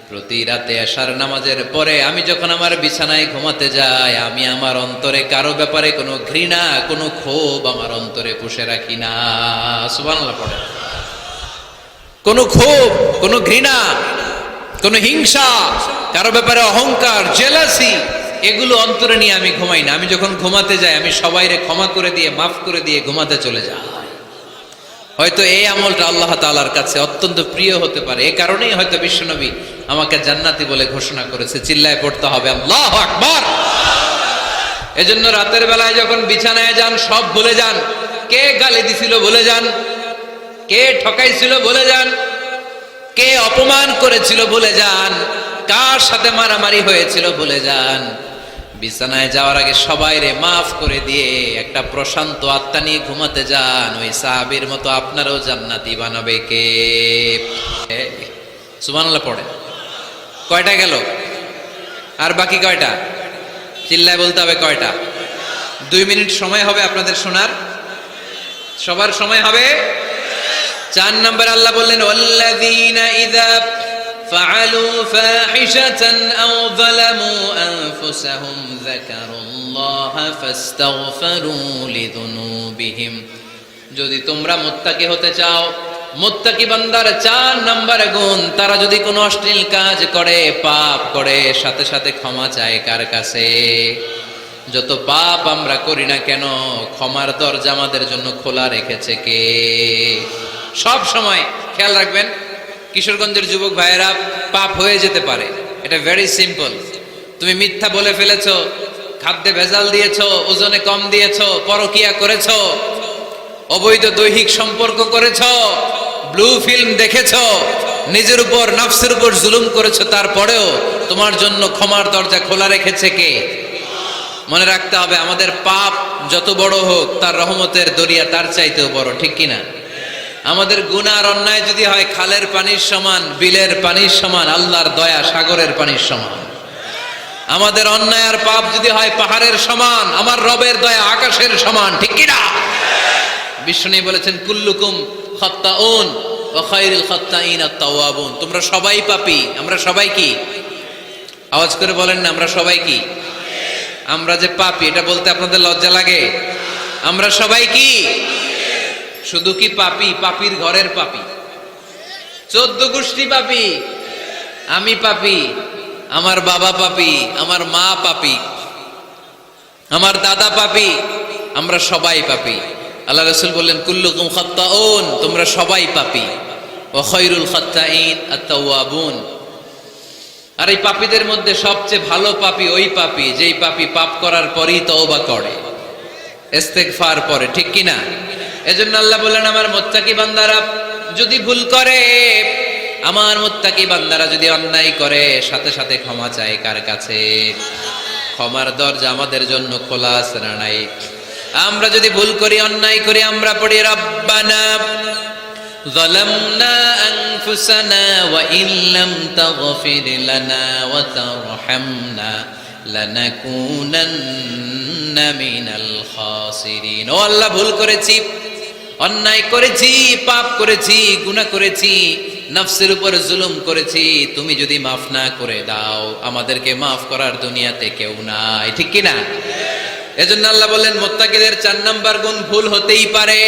প্রতি রাতে এশার নামাজের পরে আমি যখন আমার বিছানায় ঘুমাতে যাই, আমি আমার অন্তরে কারো ব্যাপারে কোনো ঘৃণা, কোনো ক্ষোভ আমার অন্তরে পুষে রাখি না। সুবহানাল্লাহ পড়ে। কোনো ক্ষোভ, কোনো ঘৃণা, কোনো হিংসা, কারো ব্যাপারে অহংকার, জেলাসি, এগুলো অন্তরে নিয়ে আমি ঘুমাই না। আমি যখন ঘুমাতে যাই, আমি সবাইরে ক্ষমা করে দিয়ে, মাফ করে দিয়ে ঘুমাতে চলে যাই। হয়তো এই আমলটা আল্লাহ তাআলার কাছে অত্যন্ত প্রিয় হতে পারে, এই কারণেই হয়তো বিশ্বনবী আমাকে জান্নাতি বলে ঘোষণা করেছে। চিল্লায় পড়তে হবে আল্লাহু আকবার। এজন্য রাতের বেলায় যখন বিছানায় যান, সব ভুলে যান। কে গালি দিছিল ভুলে যান, কে ঠকাইছিল ভুলে যান, কে অপমান করেছিল ভুলে যান, কার সাথে মারামারি হয়েছিল ভুলে যান। বিছানায় যাওয়ার আগে সবাইরে মাফ করে দিয়ে একটা প্রশান্ত আত্মা নিয়ে ঘুমাতে যান। ওই সাহাবীর মতো আপনারও জান্নাতি বানাবে কে? সুবহানাল্লাহ পড়ে। কয়টা গেল? আর বাকি কয়টা? চিল্লায় বলতে হবে কয়টা? 2 মিনিট সময় হবে আপনাদের শোনার। সবার সময় হবে। 4 নম্বর আল্লাহ বললেন, ওয়াল্লাযীনা ইযা ফাআলু ফাহিশাতান আও যালামু আনফুসাহুম যাকারুল্লাহা ফাস্তাগফিরু লিযুনুবিহিম। যদি তোমরা মুত্তাকি হতে চাও, মুত্তাকি বান্দার 4 নম্বর গুণ, তারা যদি কোনো অশ্লীল কাজ করে, পাপ করে, সাথে সাথে ক্ষমা চায় কার কাছে? যত পাপ আমরা করি না কেন, ক্ষমার দরজা আমাদের জন্য খোলা রেখেছে কে? সব সময় খেয়াল রাখবেন, কিশোরগঞ্জের যুবক ভাইয়েরা, পাপ হয়ে যেতে পারে, এটা ভেরি সিম্পল। তুমি মিথ্যা বলে ফেলেছো, খাদ্যে ভেজাল দিয়েছো, ওজনে কম দিয়েছো, পরকিয়া করেছো, অবৈধ দৈহিক সম্পর্ক করেছো, ব্লু ফিল্ম দেখেছো, নিজের উপর, নফসের উপর জুলুম করেছো, তারপরেও তোমার জন্য ক্ষমার দরজা খোলা রেখেছে কে? মনে রাখতে হবে, আমাদের পাপ যত বড় হোক, তার রহমতের দরিয়া তার চাইতেও বড়, ঠিক কিনা? আমাদের গুনাহ আর অন্যায় যদি হয় খালের পানির সমান, বিলের পানির সমান, আল্লাহর দয়া সাগরের পানির সমান। আমাদের অন্যায় আর পাপ যদি হয় পাহাড়ের সমান, আমার রবের দয়া আকাশের সমান, ঠিক কিনা? বিষ্ণু বলেছেন, কুল্লুকুম খাত্তাউন ওয়া খায়রুল খাত্তাইন আত-তাওয়াবুন। তোমরা সবাই পাপী। আমরা সবাই কি? আওয়াজ করে বলেন না, আমরা সবাই কি? আমরা যে পাপী, এটা বলতে আপনাদের লজ্জা লাগে? আমরা সবাই কি? শুধু কি পাপী? পাপীর ঘরের পাপী, 14 গোষ্ঠী পাপী। আমি পাপী, আমার বাবা পাপী, আমার মা পাপী, আমার দাদা পাপী, আমরা সবাই পাপী। আল্লাহ রাসূল বললেন, কুল্লুকুম খাত্তাউন, তোমরা সবাই পাপী, ওয়া খায়রুল খাত্তাইন আত-তাওয়াবুন। আর এই পাপীদের মধ্যে সবচেয়ে ভালো পাপী ওই পাপী যেই পাপী পাপ করার পরই তওবা করে, ইস্তেগফার করে, ঠিক কিনা? এজন্য আল্লাহ বললেন, আমার মুত্তাকি বান্দারা যদি ভুল করে, আমার মুত্তাকি বান্দারা যদি অন্যায় করে, সাথে সাথে ক্ষমা চায় কার কাছে? ক্ষমার দরজা আমাদের জন্য খোলা আছে না নাই? আমরা যদি ভুল করি, অন্যায় করি, আমরা পড়ি রব্বানা যালামনা আনফুসানা ওয়া ইল্লাম তাগফির লানা ওয়া তারহামনা লানাকুনান্না মিনাল খাসিরিন। ও আল্লাহ, ভুল করেছি, অন্যায় করেছি, পাপ করেছি, গুনাহ করেছি, নফসের উপর জুলুম করেছি। তুমি যদি মাফ না করে দাও, আমাদেরকে মাফ করার দুনিয়াতে কেউ নাই, ঠিক কিনা? এজন্য আল্লাহ বললেন, মুত্তাকিদের 4 নাম্বার গুণ, ভুল হতেই পারে,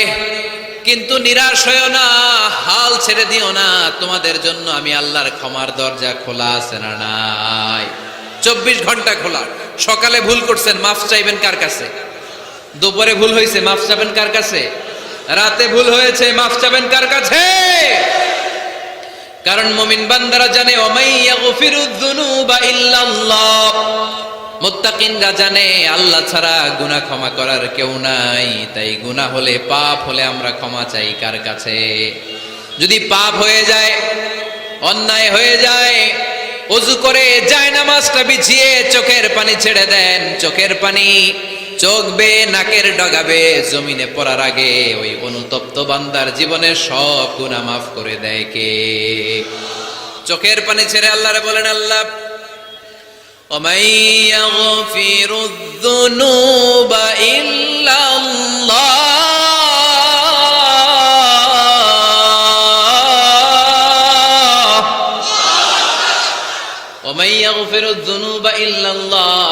কিন্তু নিরাশ হয়ো না, হাল ছেড়ে দিও না। তোমাদের জন্য আমি আল্লাহর ক্ষমার দরজা খোলা আছে না নাই? 24 ঘন্টা খোলা। সকালে ভুল করছেন, মাফ চাইবেন কার কাছে? দুপুরে ভুল হয়েছে, মাফ চাইবেন কার কাছে? রাতে ভুল হয়েছে, মাফ চাইবেন কার কাছে? কারণ মুমিন বান্দারা জানে, ওয়ামাই ইয়াগফিরুয যুনুবা ইল্লাল্লাহ। মুত্তাকিনরা জানে, আল্লাহ ছাড়া গুনাহ ক্ষমা করার কেউ নাই। তাই গুনাহ হলে, পাপ হলে আমরা ক্ষমা চাই কার কাছে? যদি পাপ হয়ে যায়, অন্যায় হয়ে যায়, ওযু করে জায়নামাজটা বিছিয়ে চোখের পানি ছেড়ে দেন। চোখের পানি চোখ বেয়ে নাকের ডগাবে জমিনে পড়ার আগে ওই অনুতপ্ত বান্দার জীবনের সব গুনাহ মাফ করে দেয় কে? চোখের পানি ছেড়ে আল্লাহরে বলেন, আল্লাহ ومن يغفر الذنوب إلا الله ومن يغفر الذنوب إلا الله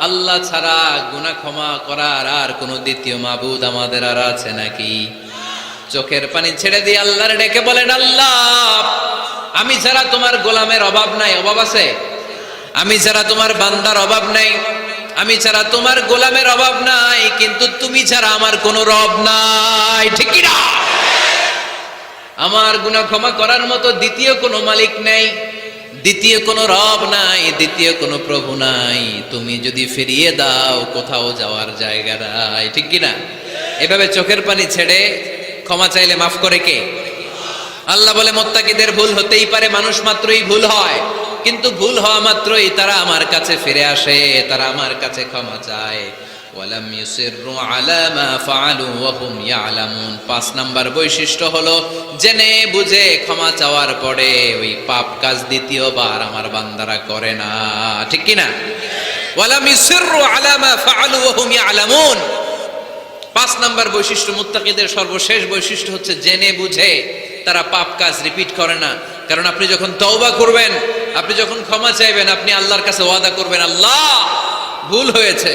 আল্লাহ ছাড়া গুনাহ ক্ষমা করার আর কোন দ্বিতীয় মাবুদ আমাদের আর আছে নাকি? চোখের পানি ছেড়ে দিয়ে আল্লাহর ডেকে বলেন, আল্লাহ আমি ছাড়া তোমার গোলামের অভাব নাই, অভাব আছে? আমি ছাড়া তোমার বান্দার অভাব নাই, আমি ছাড়া তোমার গোলামের অভাব নাই, কিন্তু তুমি ছাড়া আমার কোনো রব নাই, ঠিক কি না? আমার গুনাহ ক্ষমা করার মতো দ্বিতীয় কোনো মালিক নাই, দ্বিতীয় কোনো রব নাই, দ্বিতীয় কোনো প্রভু নাই। তুমি যদি ফিরিয়ে দাও কোথাও যাওয়ার জায়গা নাই, ঠিক কি না? এভাবে চোখের পানি ছেড়ে ক্ষমা চাইলে মাফ করে কে? আল্লাহ বলে মুত্তাকিদের ভুল হতেই পারে, মানুষ মাত্রই ভুল হয়, কিন্তু ভুল হওয়া মাত্রই তারা আমার কাছে ফিরে আসে, তারা আমার কাছে ক্ষমা চায়। ওয়ালাম ইউসিররু আলা মা ফাআলু ওয়া হুম ইয়ালামুন। ৫ নাম্বার বৈশিষ্ট্য হলো জেনে বুঝে ক্ষমা চাওয়ার পরে ওই পাপ কাজ দ্বিতীয়বার আমার বান্দারা করে না, ঠিক কি না? ওয়ালাম ইউসিররু আলা মা ফাআলু ওয়া হুম ইয়ালামুন। ৫ নাম্বার বৈশিষ্ট্য, মুত্তাকিদের সর্বশেষ বৈশিষ্ট্য হচ্ছে জেনে বুঝে তারা পাপ কাজ রিপিট করে না। কারণ আপনি যখন তওবা করবেন, আপনি যখন ক্ষমা চাইবেন, আপনি আল্লাহর কাছে ওয়াদা করবেন, আল্লাহ ভুল হয়েছে,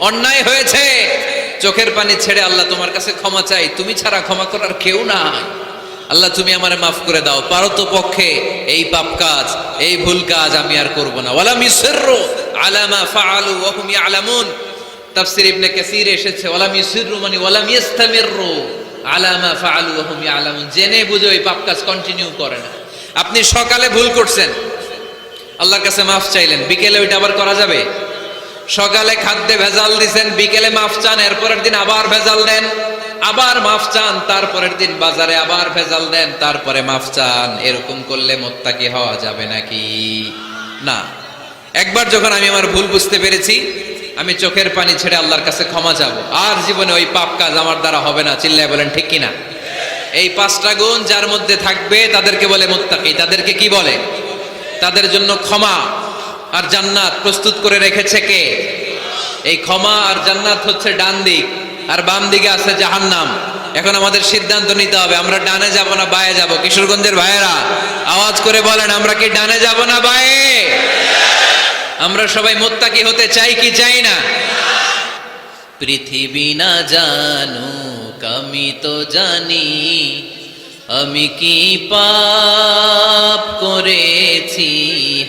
অন্যায় হয়েছে, চোখের পানি ছেড়ে আল্লাহ তোমার কাছে ক্ষমা চাই, তুমি ছাড়া ক্ষমা করার কেউ নাই, আল্লাহ তুমি আমারে মাফ করে দাও, পারতো পক্ষে এই পাপ কাজ, এই ভুল কাজ আমি আর করব না। ওয়ালাম ইউসিররু আলা মা ফাআলু ওয়া হুম ইয়ালামুন। তাফসীর ইবনে কাসীর এসেছে ওয়ালাম ইউসিররু মানে ওয়ালাম ইস্তামিররু আলা মা ফাআলু ওয়া হুম ইয়ালামুন, জেনে বুঝে ওই পাপ কাজ কন্টিনিউ করে না। আপনি সকালে ভুল করছেন, আল্লাহর কাছে মাফ চাইলেন, বিকেলে ওইটা আবার করা যাবে? সকালে খাদ্যে ভেজাল দিছেন, বিকেলে মাফ চান, এরপরের দিন আবার ভেজাল দেন, আবার মাফ চান, তারপরের দিন বাজারে আবার ভেজাল দেন, তারপরে মাফ চান। এরকম করলে মুত্তাকি হওয়া যাবে নাকি? না। একবার যখন আমি আমার ভুল বুঝতে পেরেছি, আমি চোখের পানি ছেড়ে আল্লাহর কাছে ক্ষমা চাবো, আর জীবনে ওই পাপ কাজ আমার দ্বারা হবে না। চিল্লায় বলেন ঠিক কিনা? এই ৫টা গুণ যার মধ্যে থাকবে তাদেরকে বলে মুত্তাকি। তাদেরকে কি বলে? তাদের জন্য ক্ষমা আর জান্নাত প্রস্তুত করে রেখেছে কে? এই ক্ষমা আর জান্নাত হচ্ছে ডান দিক, আর বাম দিকে আছে জাহান্নাম। এখন আমাদের সিদ্ধান্ত নিতে হবে, আমরা ডানে যাব না বায়ে যাব। কিশোরগঞ্জের ভাইয়েরা আওয়াজ করে বলেন, আমরা কি ডানে যাব না বায়ে? আমরা সবাই মুত্তাকি হতে চাই কি চাই না? পৃথিবী না জানুক আমি তো জানি, আমি কি পাপ করেছি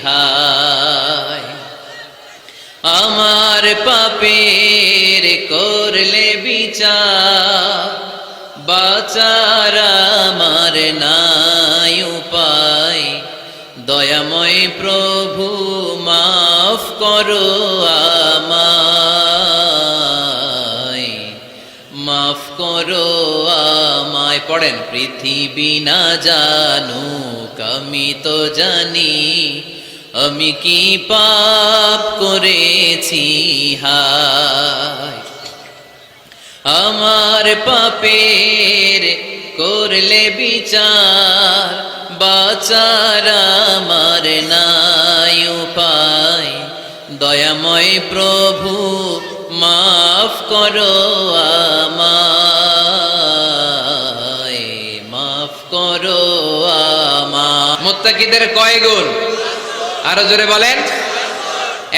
হায়, আমার পাপের করলে বিচার, বাঁচার আমার নাই উপায়, দয়াময় প্রভু মাফ করো আমায়, মাফ করো আমায়। পড়েন, পৃথিবী না জানুক আমি তো জানি, আমি কি পাপ করেছি হায়, আমার পাপের করলে বিচার, বাঁচার আমার নাই উপায়, দয়াময় প্রভু মাফ করো আমায়, মাফ করো আমায়। মুত্তাকিদের কয় গুণ? আরো জোরে বলেন।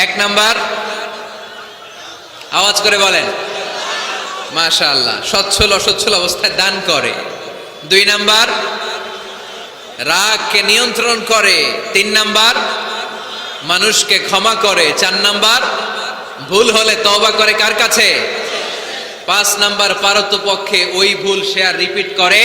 ১ নাম্বার, আওয়াজ করে বলেন মাশাআল্লাহ, সচ্ছল অসচ্ছল অবস্থায় দান করে। ২ নাম্বার, রাগকে নিয়ন্ত্রণ করে। ৩ নাম্বার, মানুষকে ক্ষমা করে। ৪ নাম্বার, ভুল হলে তওবা করে কার কাছে? ৫ নাম্বার, পারতপক্ষে ওই ভুল সে আর রিপিট করে